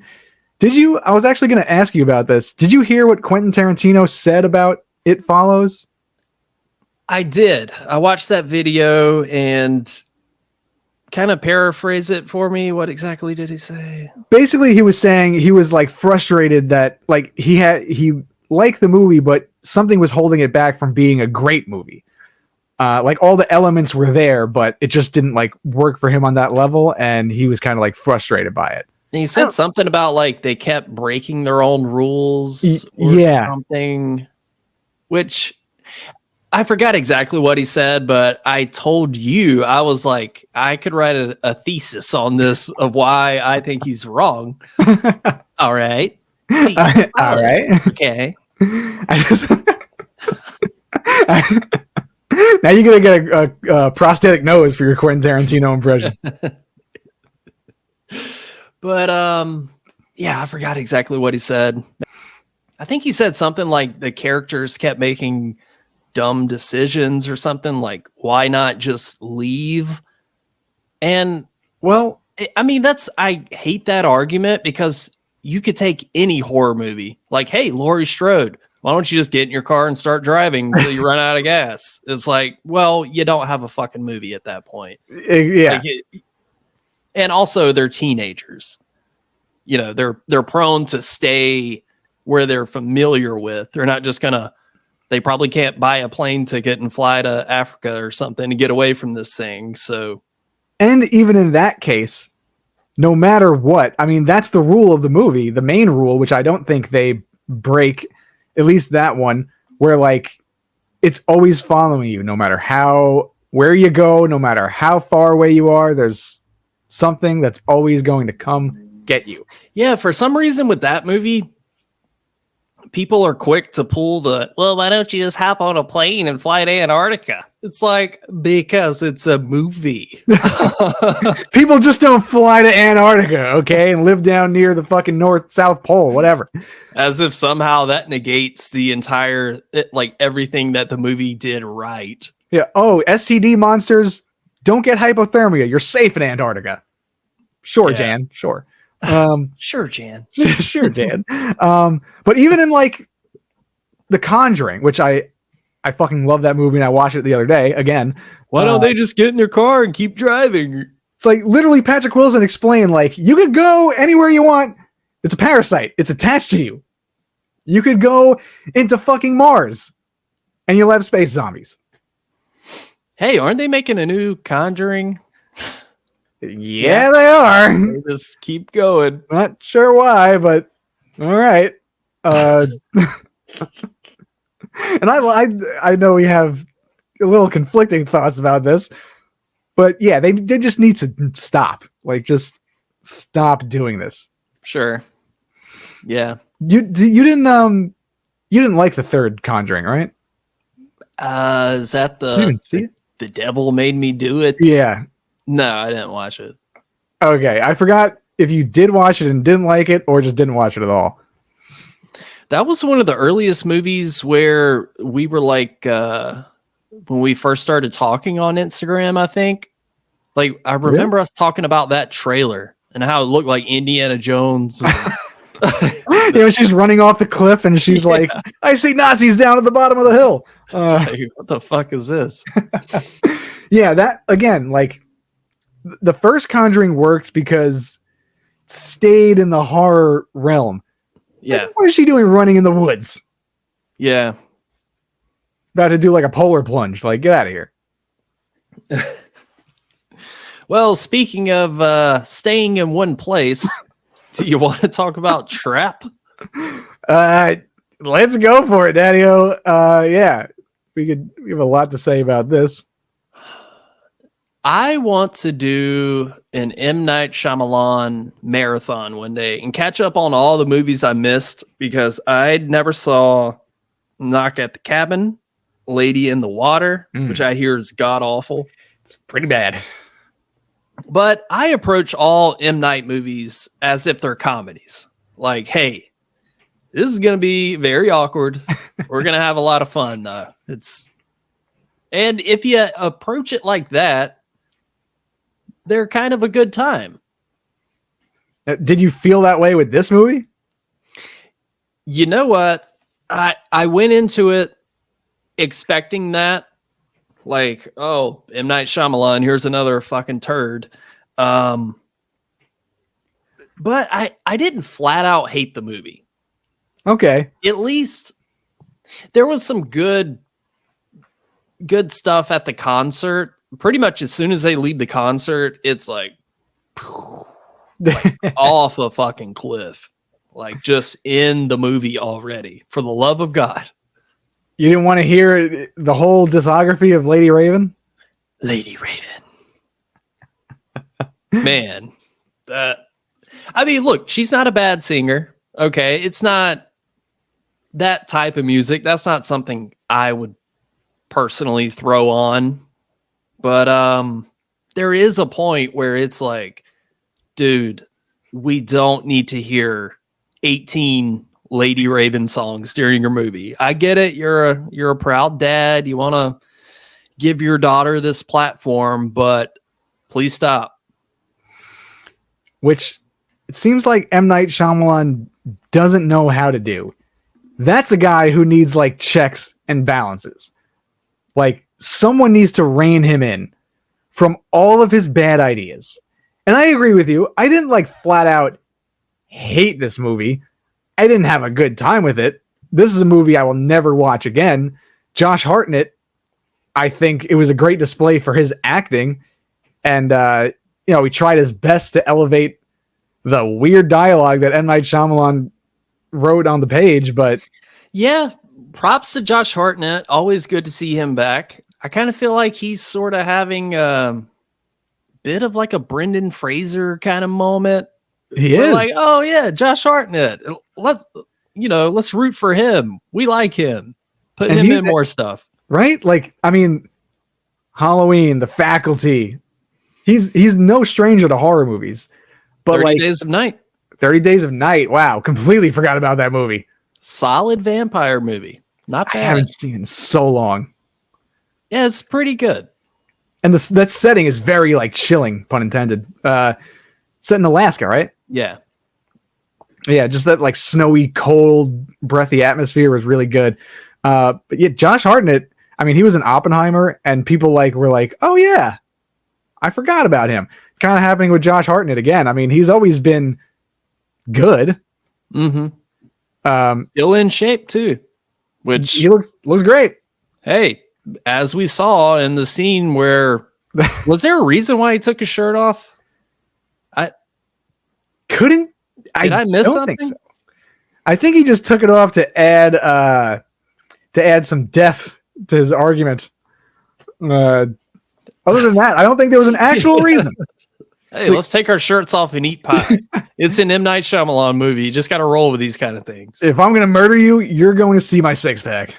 I was actually going to ask you about this. Did you hear what Quentin Tarantino said about It Follows? I did. I watched that video and kind of paraphrase it for me. What exactly did he say? Basically, he was saying he was like frustrated that like he liked the movie, but something was holding it back from being a great movie. Like all the elements were there, but it just didn't like work for him on that level, and he was kind of like frustrated by it. And he said something about like they kept breaking their own rules or something, which I forgot exactly what he said, but I told you, I was like, I could write a thesis on this of why I think he's wrong. All right. All right. Okay. I just now you're gonna get a prosthetic nose for your Quentin Tarantino impression. But yeah, I forgot exactly what he said. I think he said something like the characters kept making dumb decisions or something, like why not just leave? And well, I mean, I hate that argument because you could take any horror movie, like, hey, Laurie Strode, why don't you just get in your car and start driving until you run out of gas? It's like, well, you don't have a fucking movie at that point. Yeah. And also they're teenagers. You know, they're prone to stay where they're familiar with. They're not just they probably can't buy a plane ticket and fly to Africa or something to get away from this thing. So, and even in that case, no matter what, I mean, that's the rule of the movie, the main rule, which I don't think they break, at least that one, where like it's always following you, no matter where you go, no matter how far away you are, there's something that's always going to come get you. Yeah, for some reason with that movie, people are quick to pull well, why don't you just hop on a plane and fly to Antarctica? It's like, because it's a movie. People just don't fly to Antarctica, okay, and live down near the fucking South Pole, whatever. As if somehow that negates the entire, like, everything that the movie did right. Yeah. Oh, STD monsters, don't get hypothermia. You're safe in Antarctica. Sure, yeah. Jan. Sure. Sure, Jan. Sure, Jan. But even in like The Conjuring, which I fucking love that movie and I watched it the other day again. Why don't they just get in their car and keep driving? It's like literally Patrick Wilson explained, like, you could go anywhere you want. It's a parasite. It's attached to you. You could go into fucking Mars and you'll have space zombies. Hey, aren't they making a new Conjuring? Yeah, they are. They just keep going. Not sure why, but all right. And I know we have a little conflicting thoughts about this, but yeah, they just need to stop. Like, just stop doing this. Sure. Yeah. You didn't like the third Conjuring, right? Is that the devil made me do it? Yeah. No, I didn't watch it. Okay, I forgot if you did watch it and didn't like it or just didn't watch it at all. That was one of the earliest movies where we were like, when we first started talking on Instagram, I think. Like, I remember us talking about that trailer and how it looked like Indiana Jones. She's running off the cliff and she's like, I see Nazis down at the bottom of the hill. Like, what the fuck is this? Yeah, that, again, like, the first Conjuring worked because it stayed in the horror realm. Yeah. Like, what is she doing running in the woods? Yeah. About to do like a polar plunge. Like, get out of here. Well, speaking of staying in one place, do you want to talk about Trap? Let's go for it, Daddy-O. Yeah, we have a lot to say about this. I want to do an M. Night Shyamalan marathon one day and catch up on all the movies I missed because I never saw Knock at the Cabin, Lady in the Water, which I hear is god awful. It's pretty bad. But I approach all M. Night movies as if they're comedies. Like, hey, this is going to be very awkward. We're going to have a lot of fun, though. And if you approach it like that, they're kind of a good time. Did you feel that way with this movie? You know what? I went into it expecting that. Like, oh, M. Night Shyamalan, here's another fucking turd. But I didn't flat out hate the movie. Okay. At least there was some good stuff at the concert. Pretty much as soon as they leave the concert, it's like, off a fucking cliff. Like, just in the movie already, for the love of God. You didn't want to hear the whole discography of Lady Raven? Lady Raven. Man. I mean, look, she's not a bad singer. Okay. It's not that type of music. That's not something I would personally throw on. But there is a point where it's like, dude, we don't need to hear 18 Lady Raven songs during your movie. I get it. You're a proud dad. You want to give your daughter this platform, but please stop. Which it seems like M. Night Shyamalan doesn't know how to do. That's a guy who needs like checks and balances. Like, someone needs to rein him in from all of his bad ideas. And I agree with you. I didn't like flat out hate this movie. I didn't have a good time with it. This is a movie I will never watch again. Josh Hartnett, I think it was a great display for his acting. And, he tried his best to elevate the weird dialogue that M. Night Shyamalan wrote on the page. But yeah, props to Josh Hartnett. Always good to see him back. I kind of feel like he's sort of having a bit of like a Brendan Fraser kind of moment. We're is like, oh yeah, Josh Hartnett. Let's root for him. We like him. Put him in more stuff. Right? Like, I mean, Halloween, The Faculty. He's no stranger to horror movies. But 30 like Days of Night. 30 Days of Night. Wow, completely forgot about that movie. Solid vampire movie. Not bad. I haven't seen it in so long. Yeah, it's pretty good. And that setting is very like chilling, pun intended. Set in Alaska, right? Yeah. Yeah, just that like snowy, cold, breathy atmosphere was really good. But yeah, Josh Hartnett, I mean, he was in Oppenheimer, and people were like, oh yeah, I forgot about him. Kind of happening with Josh Hartnett again. I mean, he's always been good. Mm-hmm. Still in shape too, which he looks great. Hey, as we saw in the scene where was there a reason why he took his shirt off? Did I miss something? Think so. I think he just took it off to add some depth to his argument. Other than that, I don't think there was an actual reason. Hey, let's take our shirts off and eat pie. It's an M. Night Shyamalan movie. You just got to roll with these kind of things. If I'm going to murder you, you're going to see my six-pack.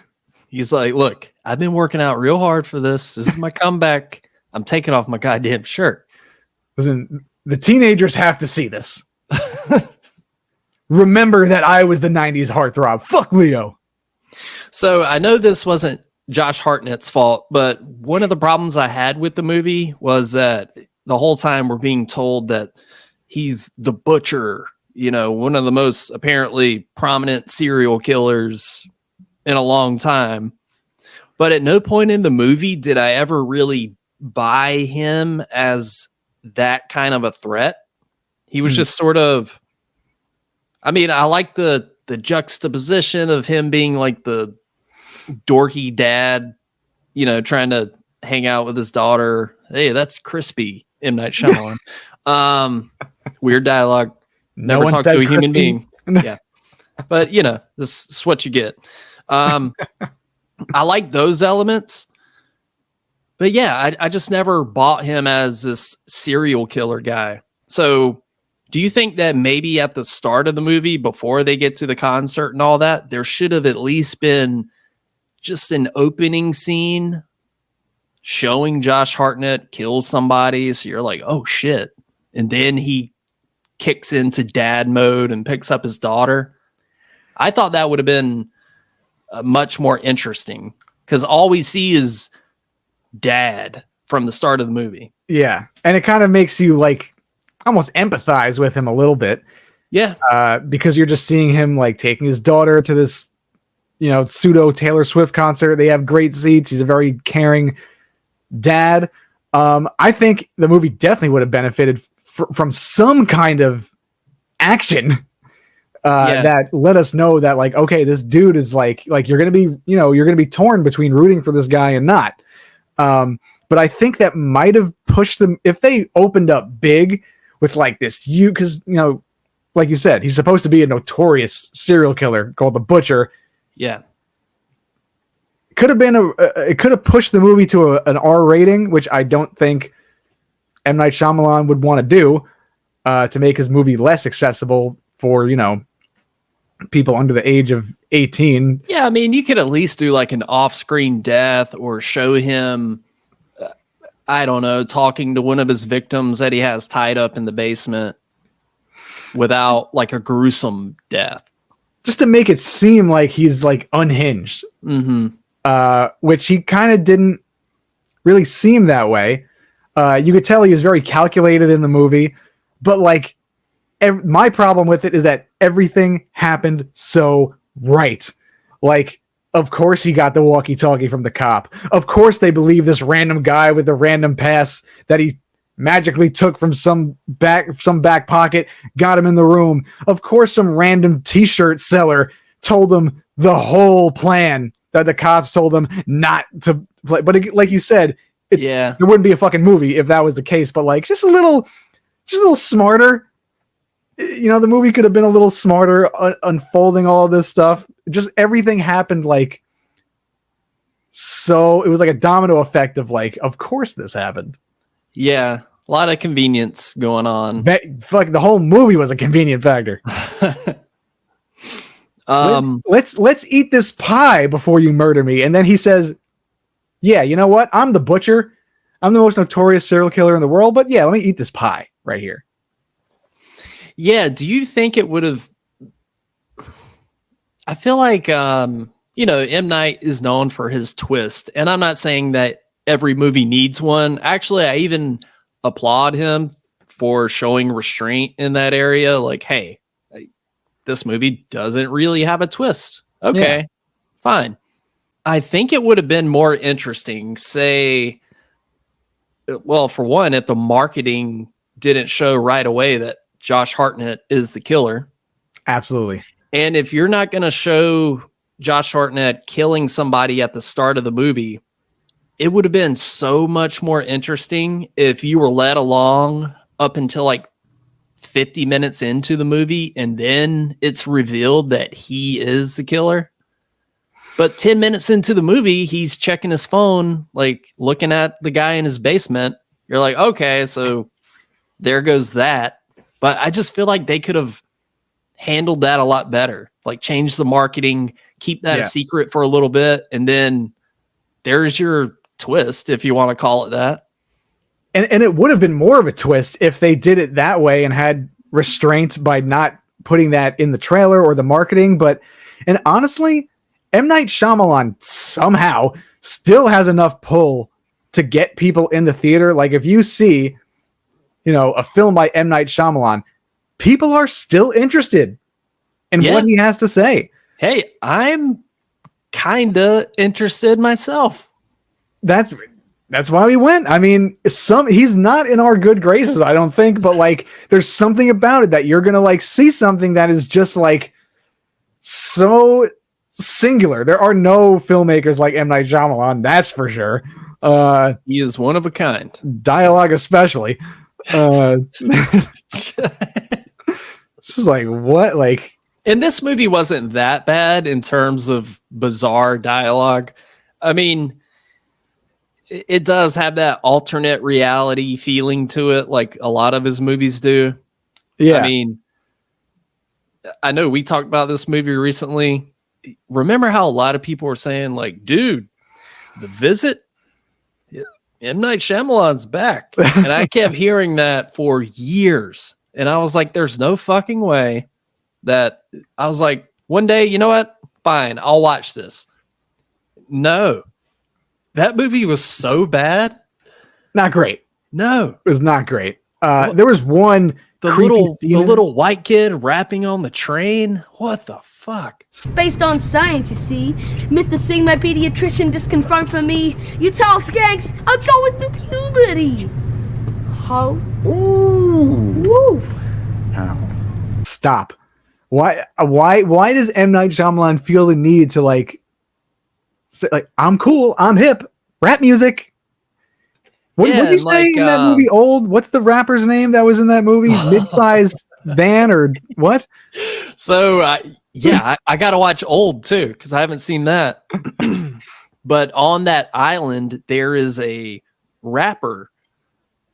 He's like, look, I've been working out real hard for this. This is my comeback. I'm taking off my goddamn shirt. Listen, the teenagers have to see this. Remember that I was the 90s heartthrob. Fuck Leo. So I know this wasn't Josh Hartnett's fault, but one of the problems I had with the movie was that the whole time we're being told that he's the butcher, one of the most apparently prominent serial killers in a long time. But at no point in the movie did I ever really buy him as that kind of a threat. He was just sort of, I mean, I like the juxtaposition of him being like the dorky dad, trying to hang out with his daughter. Hey, that's crispy, M. Night Shyamalan. Weird dialogue. Never talk to a human being. Yeah. But, this is what you get. I like those elements. But yeah, I just never bought him as this serial killer guy. So do you think that maybe at the start of the movie, before they get to the concert and all that, there should have at least been just an opening scene showing Josh Hartnett kill somebody? So you're like, oh shit. And then he kicks into dad mode and picks up his daughter. I thought that would have been much more interesting, because all we see is dad from the start of the movie. Yeah. And it kind of makes you like almost empathize with him a little bit. Yeah. Because you're just seeing him like taking his daughter to this, pseudo Taylor Swift concert. They have great seats. He's a very caring dad. I think the movie definitely would have benefited from some kind of action that let us know that like, okay, this dude is like you're going to be torn between rooting for this guy and not. But I think that might have pushed them, if they opened up big with like this because like you said, he's supposed to be a notorious serial killer called the Butcher. Yeah. Could have been it could have pushed the movie to an R rating, which I don't think M. Night Shyamalan would want to do to make his movie less accessible for, people under the age of 18. Yeah, I mean, you could at least do like an off-screen death or show him, I don't know, talking to one of his victims that he has tied up in the basement without like a gruesome death. Just to make it seem like he's like unhinged. Which he kind of didn't really seem that way. You could tell he was very calculated in the movie, but like my problem with it is that everything happened so right. Like, of course he got the walkie-talkie from the cop. Of course they believe this random guy with a random pass that he magically took from some back pocket, got him in the room. Of course some random t-shirt seller told him the whole plan that the cops told them not to play. But like you said, there wouldn't be a fucking movie if that was the case. But like just a little smarter. The movie could have been a little smarter unfolding all of this stuff. Just everything happened like so. It was like a domino effect of like, of course this happened. Yeah, a lot of convenience going on. Fuck, the whole movie was a convenient factor. Let's eat this pie before you murder me. And then he says, yeah, you know what? I'm the Butcher. I'm the most notorious serial killer in the world. But yeah, let me eat this pie right here. Yeah. Do you think it would have? I feel like, M. Night is known for his twist. And I'm not saying that every movie needs one. Actually, I even applaud him for showing restraint in that area. Like, hey, this movie doesn't really have a twist. Okay, fine. I think it would have been more interesting, say, well, for one, if the marketing didn't show right away that Josh Hartnett is the killer. Absolutely. And if you're not going to show Josh Hartnett killing somebody at the start of the movie, it would have been so much more interesting if you were led along up until like 50 minutes into the movie and then it's revealed that he is the killer. But 10 minutes into the movie, he's checking his phone, like looking at the guy in his basement. You're like, okay, so there goes that. But I just feel like they could have handled that a lot better. Like change the marketing, keep that a secret for a little bit. And then there's your twist, if you want to call it that. And it would have been more of a twist if they did it that way and had restraint by not putting that in the trailer or the marketing. And honestly, M. Night Shyamalan somehow still has enough pull to get people in the theater. Like if you see, a film by M. Night Shyamalan, people are still interested in what he has to say. Hey, I'm kind of interested myself. That's why we went. I mean, he's not in our good graces, I don't think, but like there's something about it that you're going to like see something that is just like so singular. There are no filmmakers like M. Night Shyamalan, that's for sure. He is one of a kind. Dialogue especially. This is like what? Like, and this movie wasn't that bad in terms of bizarre dialogue. I mean, it does have that alternate reality feeling to it, like a lot of his movies do. Yeah. I mean, I know we talked about this movie recently. Remember how a lot of people were saying, like, dude, The Visit? M. Night Shyamalan's back. And I kept hearing that for years. And I was like, there's no fucking way that I was like, one day, you know what? Fine, I'll watch this. No. That movie was so bad. Not great. No. It was not great. There was one the little white kid rapping on the train. What the fuck? It's based on science, you see. Mr. Singh, my pediatrician, just confirmed for me. You tall skanks, I'm going through puberty. How? Ooh. Woo. How? Stop. Why does M. Night Shyamalan feel the need to like say, like, I'm cool, I'm hip, rap music? What Yeah, did you and say like, in that movie? Old? What's the rapper's name that was in that movie? Mid-sized van or what? So I got to watch Old too because I haven't seen that. But on that island, there is a rapper,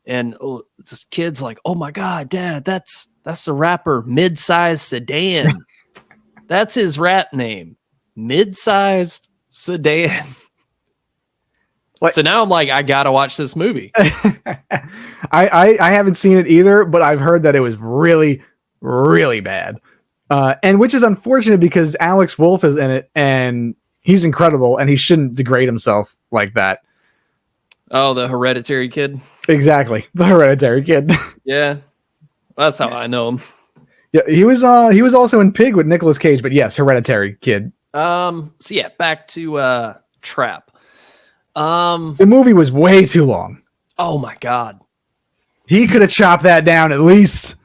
and this kid's like, "Oh my god, Dad, that's the rapper Mid-sized Sedan. That's his rap name, Mid-sized Sedan." Like- So now I'm like, I gotta watch this movie. I haven't seen it either, but I've heard that it was really, really bad. And which is unfortunate because Alex Wolff is in it and he's incredible and he shouldn't degrade himself like that. Oh, the Hereditary kid. Exactly. The Hereditary kid. Yeah, that's how I know him. Yeah, he was also in Pig with Nicolas Cage, but yes, Hereditary kid. So yeah, back to Trap. The movie was way too long. Oh my god. He could have chopped that down at least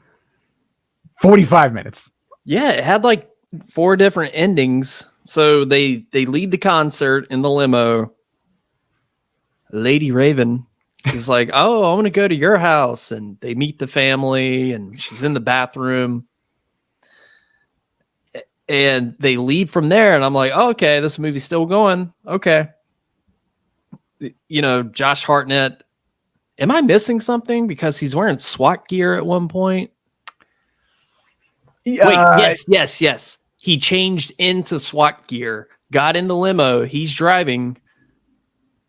45 minutes. Yeah, it had like 4 different endings. So they lead the concert in the limo. Lady Raven is like, "Oh, I want to go to your house," and they meet the family, and she's in the bathroom. And they leave from there, and I'm like, oh, okay, this movie's still going. Okay. You know, Josh Hartnett. Am I missing something? Because he's wearing SWAT gear at one point. Wait, yes. He changed into SWAT gear, got in the limo, he's driving.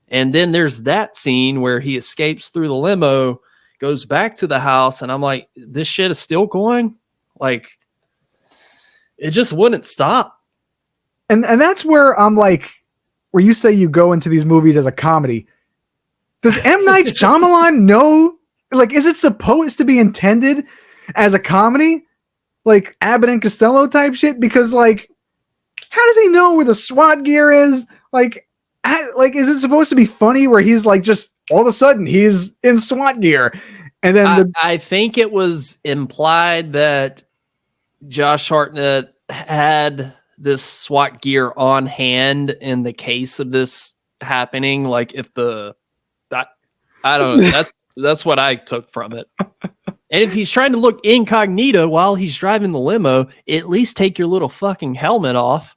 And then there's that scene where he escapes through the limo, goes back to the house, and I'm like, this shit is still going? Like, it just wouldn't stop. And that's where I'm like, where you say you go into these movies as a comedy. Does M. Night Shyamalan know? Like, is it supposed to be intended as a comedy? Like Abbott and Costello type shit? Because, like, how does he know where the SWAT gear is? Like, is it supposed to be funny where he's like, just all of a sudden he's in SWAT gear? And then I think it was implied that Josh Hartnett had this SWAT gear on hand in the case of this happening. Like, if I don't know. That's what I took from it. And if he's trying to look incognito while he's driving the limo, at least take your little fucking helmet off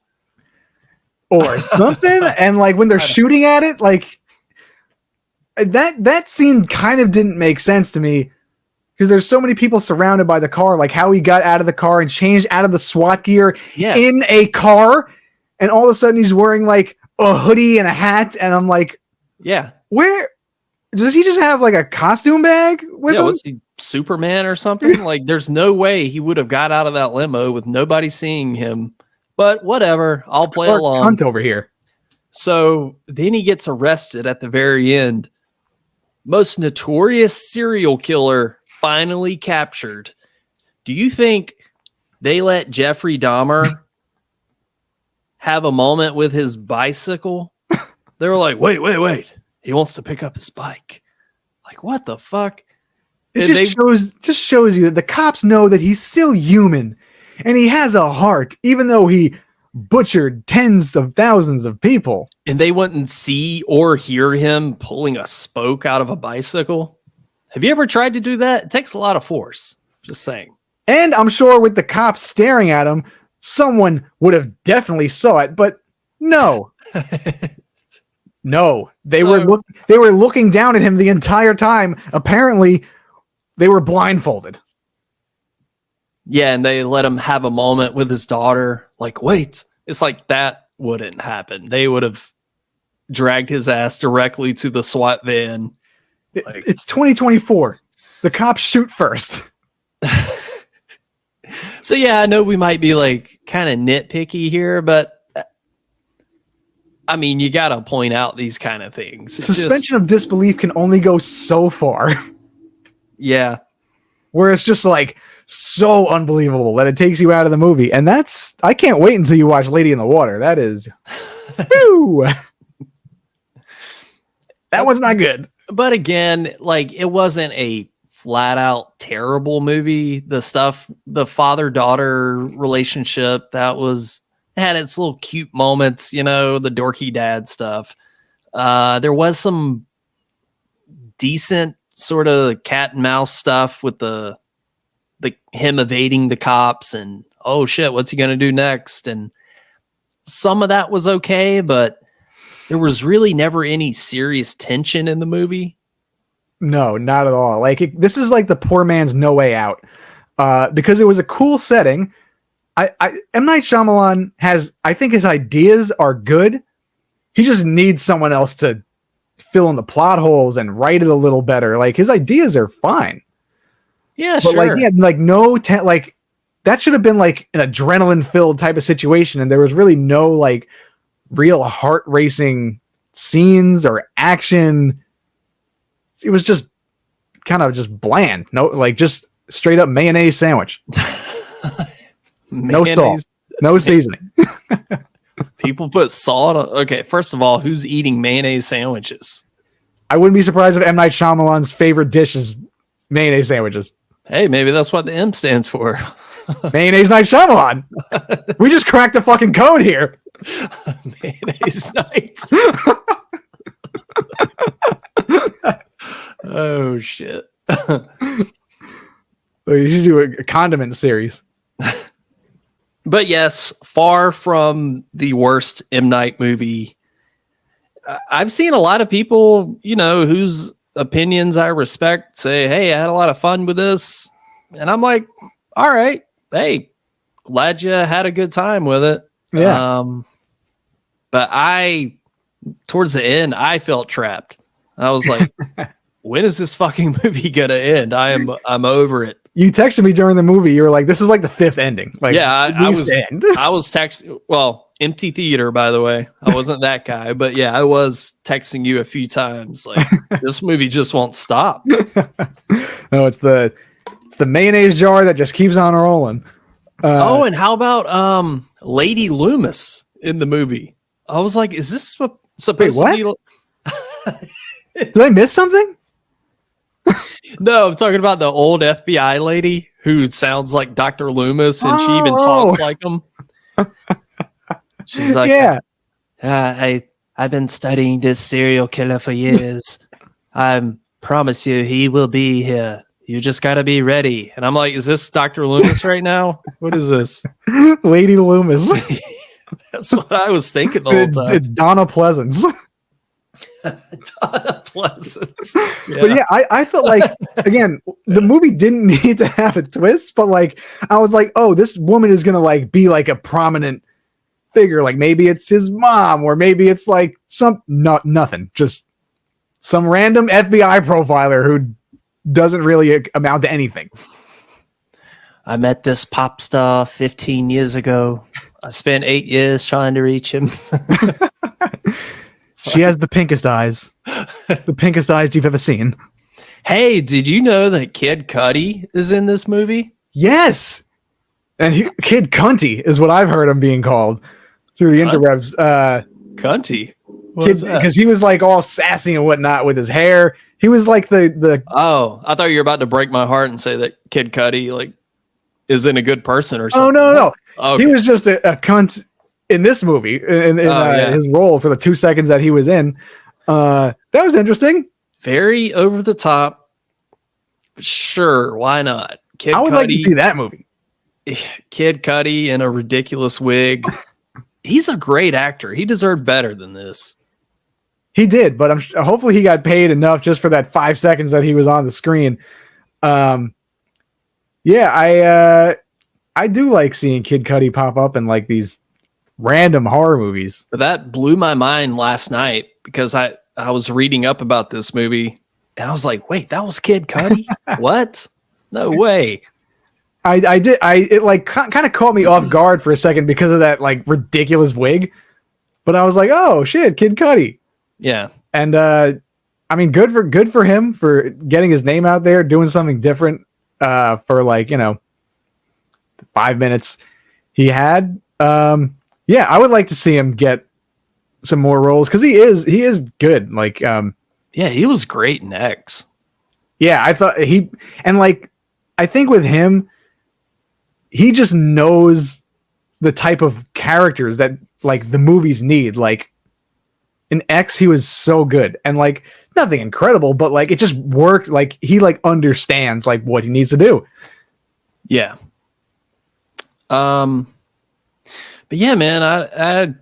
or something. And like when they're shooting at it, like that scene kind of didn't make sense to me because there's so many people surrounded by the car, like how he got out of the car and changed out of the SWAT gear in a car. And all of a sudden he's wearing like a hoodie and a hat. And I'm like, yeah, where does he just have like a costume bag with him? What's he, Superman or something? Like, there's no way he would have got out of that limo with nobody seeing him. But whatever, I'll play along. Hunt over here. So then he gets arrested at the very end. Most notorious serial killer finally captured. Do you think they let Jeffrey Dahmer have a moment with his bicycle? They were like, wait. He wants to pick up his bike. Like, what the fuck? It just shows you that the cops know that he's still human and he has a heart, even though he butchered tens of thousands of people. And they wouldn't see or hear him pulling a spoke out of a bicycle. Have you ever tried to do that? It takes a lot of force. Just saying. And I'm sure with the cops staring at him, someone would have definitely saw it, but no. No, they were looking down at him the entire time. Apparently, they were blindfolded. Yeah, and they let him have a moment with his daughter. Like, wait, it's like that wouldn't happen. They would have dragged his ass directly to the SWAT van. It's 2024. The cops shoot first. So yeah, I know we might be like kind of nitpicky here, but I mean, you got to point out these kind of things. Suspension of disbelief can only go so far. Yeah. Where it's just like so unbelievable that it takes you out of the movie. And I can't wait until you watch Lady in the Water. That is, that was not good. But again, like, it wasn't a flat out terrible movie. The father-daughter relationship, had its little cute moments, the dorky dad stuff. There was some decent sort of cat and mouse stuff with the him evading the cops and oh shit, what's he gonna do next? And some of that was okay, but there was really never any serious tension in the movie. No, not at all. Like this is like the poor man's No Way Out, because it was a cool setting. M. Night Shyamalan I think his ideas are good. He just needs someone else to fill in the plot holes and write it a little better. Like his ideas are fine. Yeah, but sure. Like he had like like that should have been like an adrenaline filled type of situation. And there was really no like real heart racing scenes or action. It was just kind of just bland. No, like just straight up mayonnaise sandwich. No salt, no seasoning. People put salt on. Okay, first of all, who's eating mayonnaise sandwiches? I wouldn't be surprised if M. Night Shyamalan's favorite dish is mayonnaise sandwiches. Hey, maybe that's what the M stands for. Mayonnaise Night Shyamalan. We just cracked the fucking code here. Mayonnaise night. Oh shit. You should do a condiment series. But yes, far from the worst M. Night movie. I've seen a lot of people, whose opinions I respect say, hey, I had a lot of fun with this. And I'm like, all right, hey, glad you had a good time with it. Yeah. But towards the end, I felt trapped. I was like, when is this fucking movie gonna end? I'm over it. You texted me during the movie. You were like, "This is like the fifth ending." Like, yeah, I was texting. Well, empty theater, by the way. I wasn't that guy, but yeah, I was texting you a few times. Like, this movie just won't stop. No, it's the mayonnaise jar that just keeps on rolling. And how about Lady Loomis in the movie? I was like, is this supposed to be? Did I miss something? No, I'm talking about the old FBI lady who sounds like Dr. Loomis, and she even talks like him. She's like, yeah, I've been studying this serial killer for years. I promise you, he will be here. You just got to be ready. And I'm like, is this Dr. Loomis right now? What is this? Lady Loomis. That's what I was thinking the whole time. It's Donna Pleasance. Donna Pleasance. Yeah. But yeah, I felt like, again, the movie didn't need to have a twist, but like, I was like, oh, this woman is going to like be like a prominent figure. Like maybe it's his mom, or maybe it's like nothing. Just some random FBI profiler who doesn't really amount to anything. I met this pop star 15 years ago. I spent 8 years trying to reach him. She has the pinkest eyes. The pinkest eyes you've ever seen. Hey, did you know that Kid Cudi is in this movie? Yes. And Kid Cunty is what I've heard him being called through the interwebs. Cunty? Because he was like all sassy and whatnot with his hair. He was like the Oh, I thought you were about to break my heart and say that Kid Cudi like isn't a good person or something. Oh, no. Okay. He was just a cunt in this movie, in his role for the 2 seconds that he was in. That was interesting. Very over the top. Sure, why not? I would like to see that movie. Kid Cudi in a ridiculous wig. He's a great actor. He deserved better than this. He did, but hopefully he got paid enough just for that 5 seconds that he was on the screen. Yeah, I do like seeing Kid Cudi pop up in like these random horror movies. But that blew my mind last night because I was reading up about this movie and I was like, wait, that was Kid Cudi? What? No way. I did. It like kind of caught me off guard for a second because of that like ridiculous wig. But I was like, oh shit, Kid Cudi. Yeah. And I mean, good for him for getting his name out there, doing something different for like, 5 minutes he had. Yeah, I would like to see him get some more roles because he is good. Like, yeah, he was great in X. Yeah, I thought I think with him, he just knows the type of characters that like the movies need. Like in X, he was so good, and like nothing incredible, but like it just worked. Like he like understands like what he needs to do. Yeah. But yeah, man, I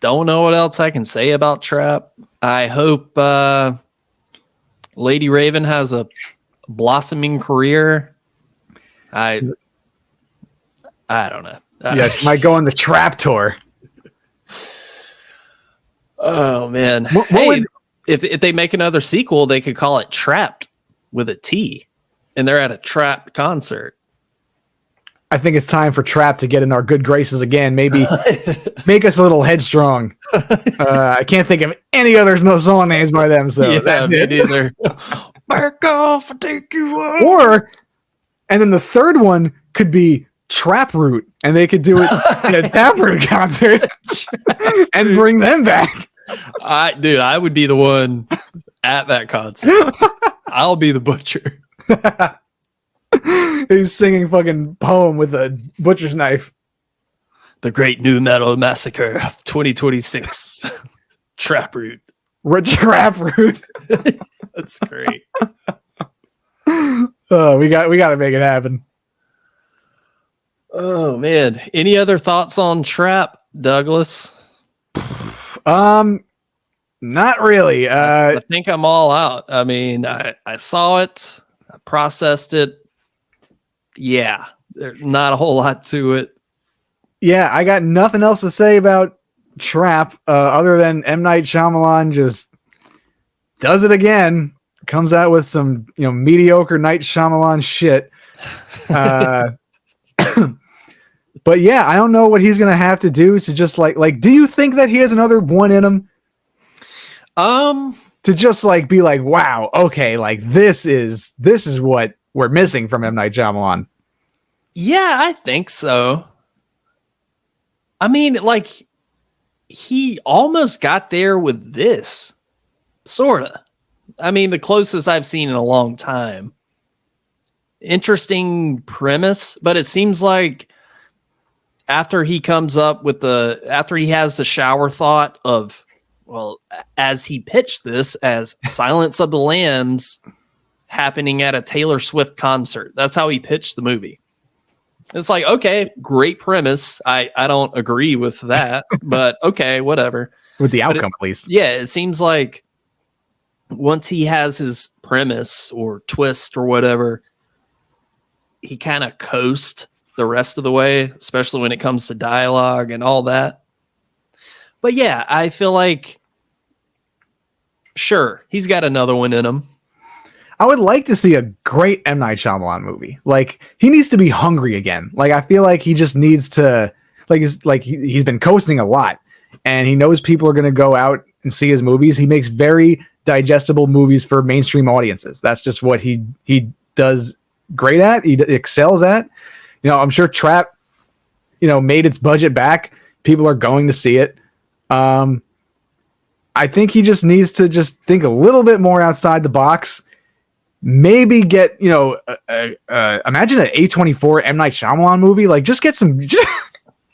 don't know what else I can say about Trap. I hope Lady Raven has a blossoming career. I don't know. Yeah, she might go on the Trap tour. Oh man. What Hey, would- if they make another sequel, they could call it Trapped with a T, and they're at a Trap concert. I think it's time for Trap to get in our good graces again. Maybe make us a little headstrong. I can't think of any other song names by them, so that's it. Either. Back off, I take you off. Or, and then the third one could be Traproot, and they could do it in a Taproot concert and bring them back. I would be the one at that concert. I'll be the butcher. He's singing fucking poem with a butcher's knife. The great new metal massacre of 2026. Traproot. Traproot. That's great. We got to make it happen. Oh man. Any other thoughts on Trap, Douglas? Not really. I think I'm all out. I mean, I saw it, I processed it. Yeah, there's not a whole lot to it. Yeah, I got nothing else to say about Trap other than M. Night Shyamalan just does it again. Comes out with some mediocre Night Shyamalan shit. But yeah, I don't know what he's gonna have to do to just like. Do you think that he has another one in him? To just like be like, wow, okay, like this is what we're missing from M. Night Shyamalan. Yeah, I think so. I mean, like he almost got there with this, sorta. I mean, the closest I've seen in a long time. Interesting premise, but it seems like after he has the shower thought of, well, as he pitched this as Silence of the Lambs happening at a Taylor Swift concert. That's how he pitched the movie. It's like, okay, great premise. I don't agree with that, but okay, whatever. With the outcome, at least. Yeah, it seems like once he has his premise or twist or whatever, he kind of coasts the rest of the way, especially when it comes to dialogue and all that. But yeah, I feel like, sure, he's got another one in him. I would like to see a great M. Night Shyamalan movie. Like, he needs to be hungry again. Like, I feel like he just needs to, he's been coasting a lot, and he knows people are going to go out and see his movies. He makes very digestible movies for mainstream audiences. That's just what he does great at. He excels at. I'm sure Trap, made its budget back. People are going to see it. I think he just needs to just think a little bit more outside the box. Maybe get, imagine an A24 M. Night Shyamalan movie. Like, just get some.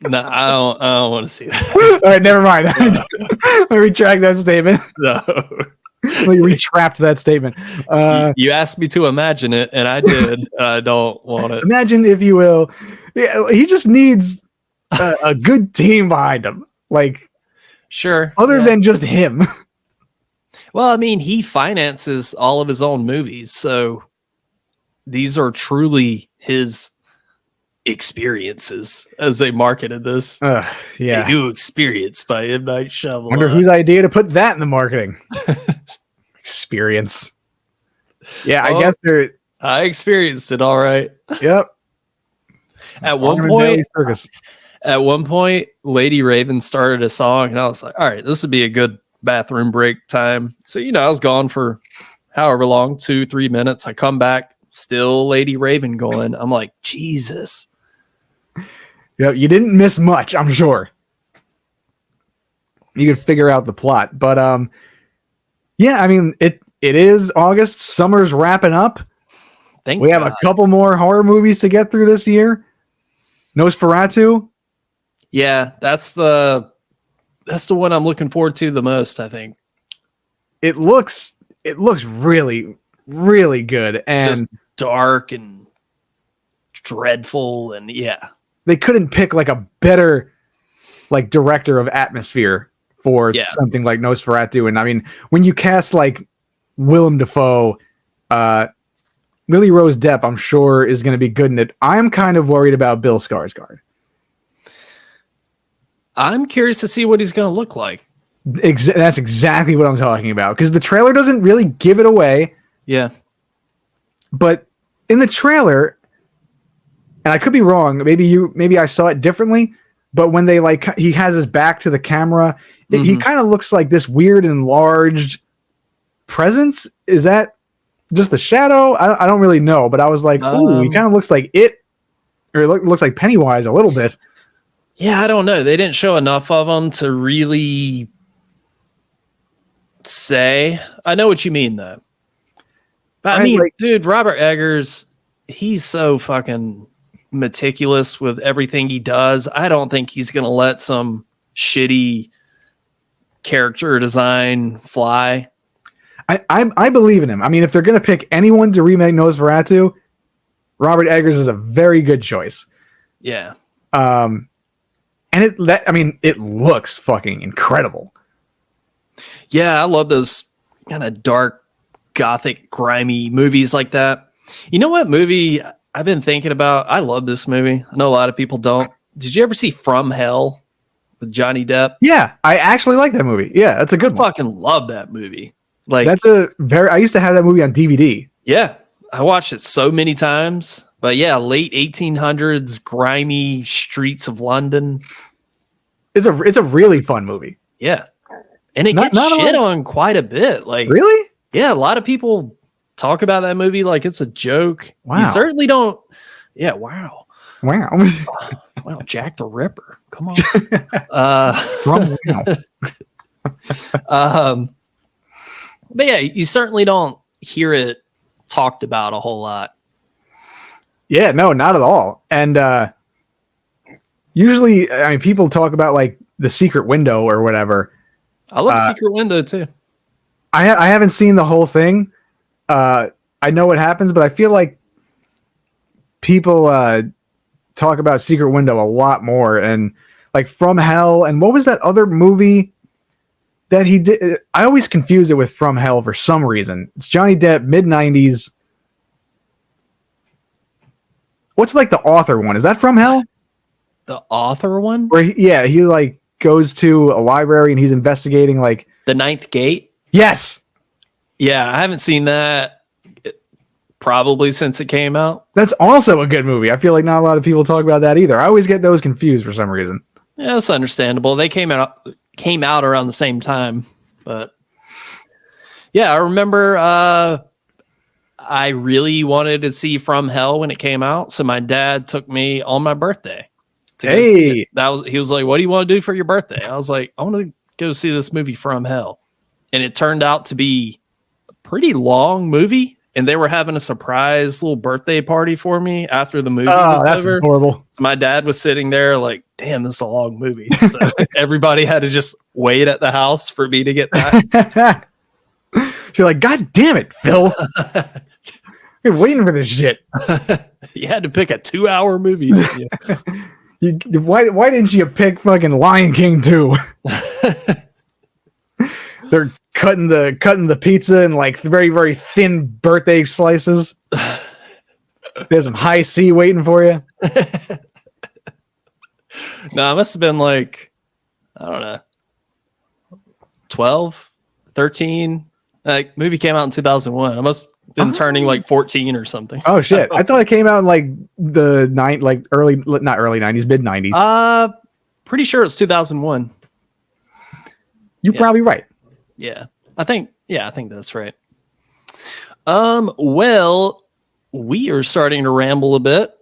No, I don't want to see that. All right, never mind. Let me retract that statement. No. Let me retract that statement. You asked me to imagine it, and I did. I don't want it. Imagine, if you will. Yeah, he just needs a good team behind him. Like, sure. Other than just him. Well, I mean, he finances all of his own movies, so these are truly his experiences as they marketed this. Yeah. A new experience by M. Night Shyamalan. Wonder whose idea to put that in the marketing. Experience. Yeah, I guess they're. I experienced it all right. Yep. At one point, Lady Raven started a song, and I was like, all right, this would be a good bathroom break time. So, I was gone for however long, 2-3 minutes. I come back, still Lady Raven going. I'm like, Jesus. Yep, you didn't miss much, I'm sure. You could figure out the plot. But yeah, I mean, it is August. Summer's wrapping up. We have a couple more horror movies to get through this year. Nosferatu. Yeah, that's the one I'm looking forward to the most, I think. It looks it looks really, really good. And Just dark and dreadful, and yeah. they couldn't pick like a better like director of atmosphere for something like Nosferatu. And I mean, when you cast like Willem Dafoe, Lily Rose Depp, I'm sure is going to be good in it. I'm kind of worried about Bill Skarsgård. I'm curious to see what he's going to look like. That's exactly what I'm talking about, because the trailer doesn't really give it away. Yeah. But in the trailer, and I could be wrong, maybe I saw it differently, but when they like he has his back to the camera, he kind of looks like this weird enlarged presence. Is that just the shadow? I don't really know, but I was like, ooh, he kind of looks like it, or it looks like Pennywise a little bit. Yeah, I don't know. They didn't show enough of him to really say. I know what you mean, though. But I mean, dude, Robert Eggers, he's so fucking meticulous with everything he does. I don't think he's going to let some shitty character design fly. I believe in him. I mean, if they're going to pick anyone to remake Nosferatu, Robert Eggers is a very good choice. Yeah. And it looks fucking incredible. Yeah, I love those kind of dark, gothic, grimy movies like that. You know what movie I've been thinking about? I love this movie. I know a lot of people don't. Did you ever see From Hell with Johnny Depp? Yeah, I actually like that movie. Yeah, that's a good one. I fucking love that movie. Like, I used to have that movie on DVD. Yeah, I watched it so many times. But yeah, late 1800s, grimy streets of London. It's a really fun movie. Yeah. And it gets shit on quite a bit. Like, really? Yeah, a lot of people talk about that movie like it's a joke. Wow. You certainly don't. Yeah, wow. Wow. Wow, Jack the Ripper. Come on. But yeah, you certainly don't hear it talked about a whole lot. Yeah, no, not at all. And usually, I mean, people talk about like The Secret Window or whatever. I love Secret Window too. I haven't seen the whole thing. I know what happens, but I feel like people talk about Secret Window a lot more, and like From Hell. And what was that other movie that he did? I always confuse it with From Hell for some reason. It's Johnny Depp, mid-90s. What's like the author one? Is that From Hell? The author one? Where he like goes to a library and he's investigating like The Ninth Gate? Yes. Yeah, I haven't seen that probably since it came out. That's also a good movie. I feel like not a lot of people talk about that either. I always get those confused for some reason. Yeah, that's understandable. They came out around the same time, but yeah, I remember I really wanted to see From Hell when it came out, so my dad took me on my birthday to go see it. He was like, "What do you want to do for your birthday?" I was like, "I want to go see this movie From Hell," and it turned out to be a pretty long movie. And they were having a surprise little birthday party for me after the movie was over. Horrible. So my dad was sitting there like, "Damn, this is a long movie." So everybody had to just wait at the house for me to get back. You're like, "God damn it, Phil. You're waiting for this shit." You had to pick a 2-hour movie. Didn't you? Why didn't you pick fucking Lion King 2? They're cutting the pizza in like very, very thin birthday slices. There's some high C waiting for you. No, it must have been like, I don't know, 12, 13. Like, movie came out in 2001. I must have been turning like 14 or something. Oh shit! I thought it came out in like the not early 90s, mid 90s. Pretty sure it's 2001. You're probably right. Yeah, I think that's right. Well, we are starting to ramble a bit,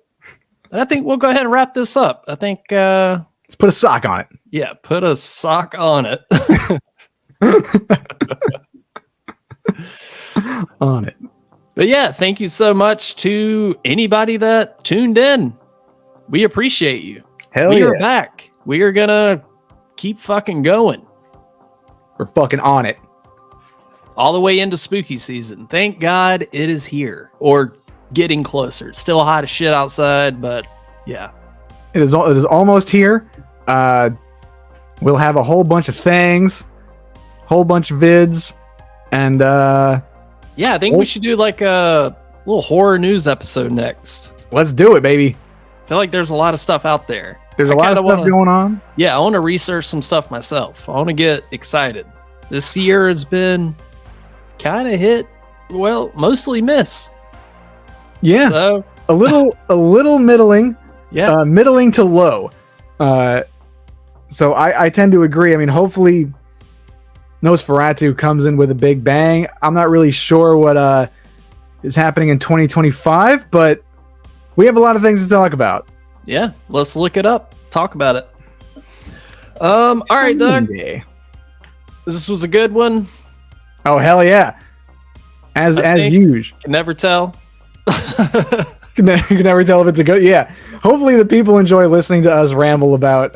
and I think we'll go ahead and wrap this up. I think let's put a sock on it. Yeah, put a sock on it. On it. But yeah, thank you so much to anybody that tuned in. We appreciate you. We are back. We are gonna keep fucking going. We're fucking on it. all the way into spooky season. Thank God it is here, or getting closer. It's still hot as shit outside, but yeah. It is almost here. We'll have a whole bunch of things, whole bunch of vids, and yeah, I think we should do like a little horror news episode next. Let's do it, baby. I feel like there's a lot of stuff out there. There's a lot of stuff going on. Yeah, I want to research some stuff myself. I want to get excited. This year has been kind of hit, well, mostly miss. Yeah, so a little middling. Yeah, middling to low. So I tend to agree. I mean, hopefully Nosferatu comes in with a big bang. I'm not really sure what is happening in 2025, but we have a lot of things to talk about. Yeah, let's look it up. Talk about it. All right, Doug. This was a good one. Oh, hell yeah. As usual. Can never tell. Can never tell if it's a good. Yeah. Hopefully the people enjoy listening to us ramble about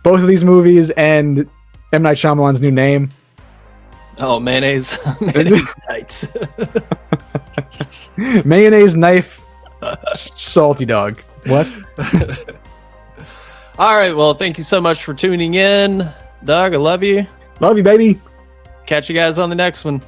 both of these movies and M. Night Shyamalan's new name. Oh, mayonnaise nights. Mayonnaise knife salty dog. What? All right, well, thank you so much for tuning in. Doug, I love you. Love you, baby. Catch you guys on the next one.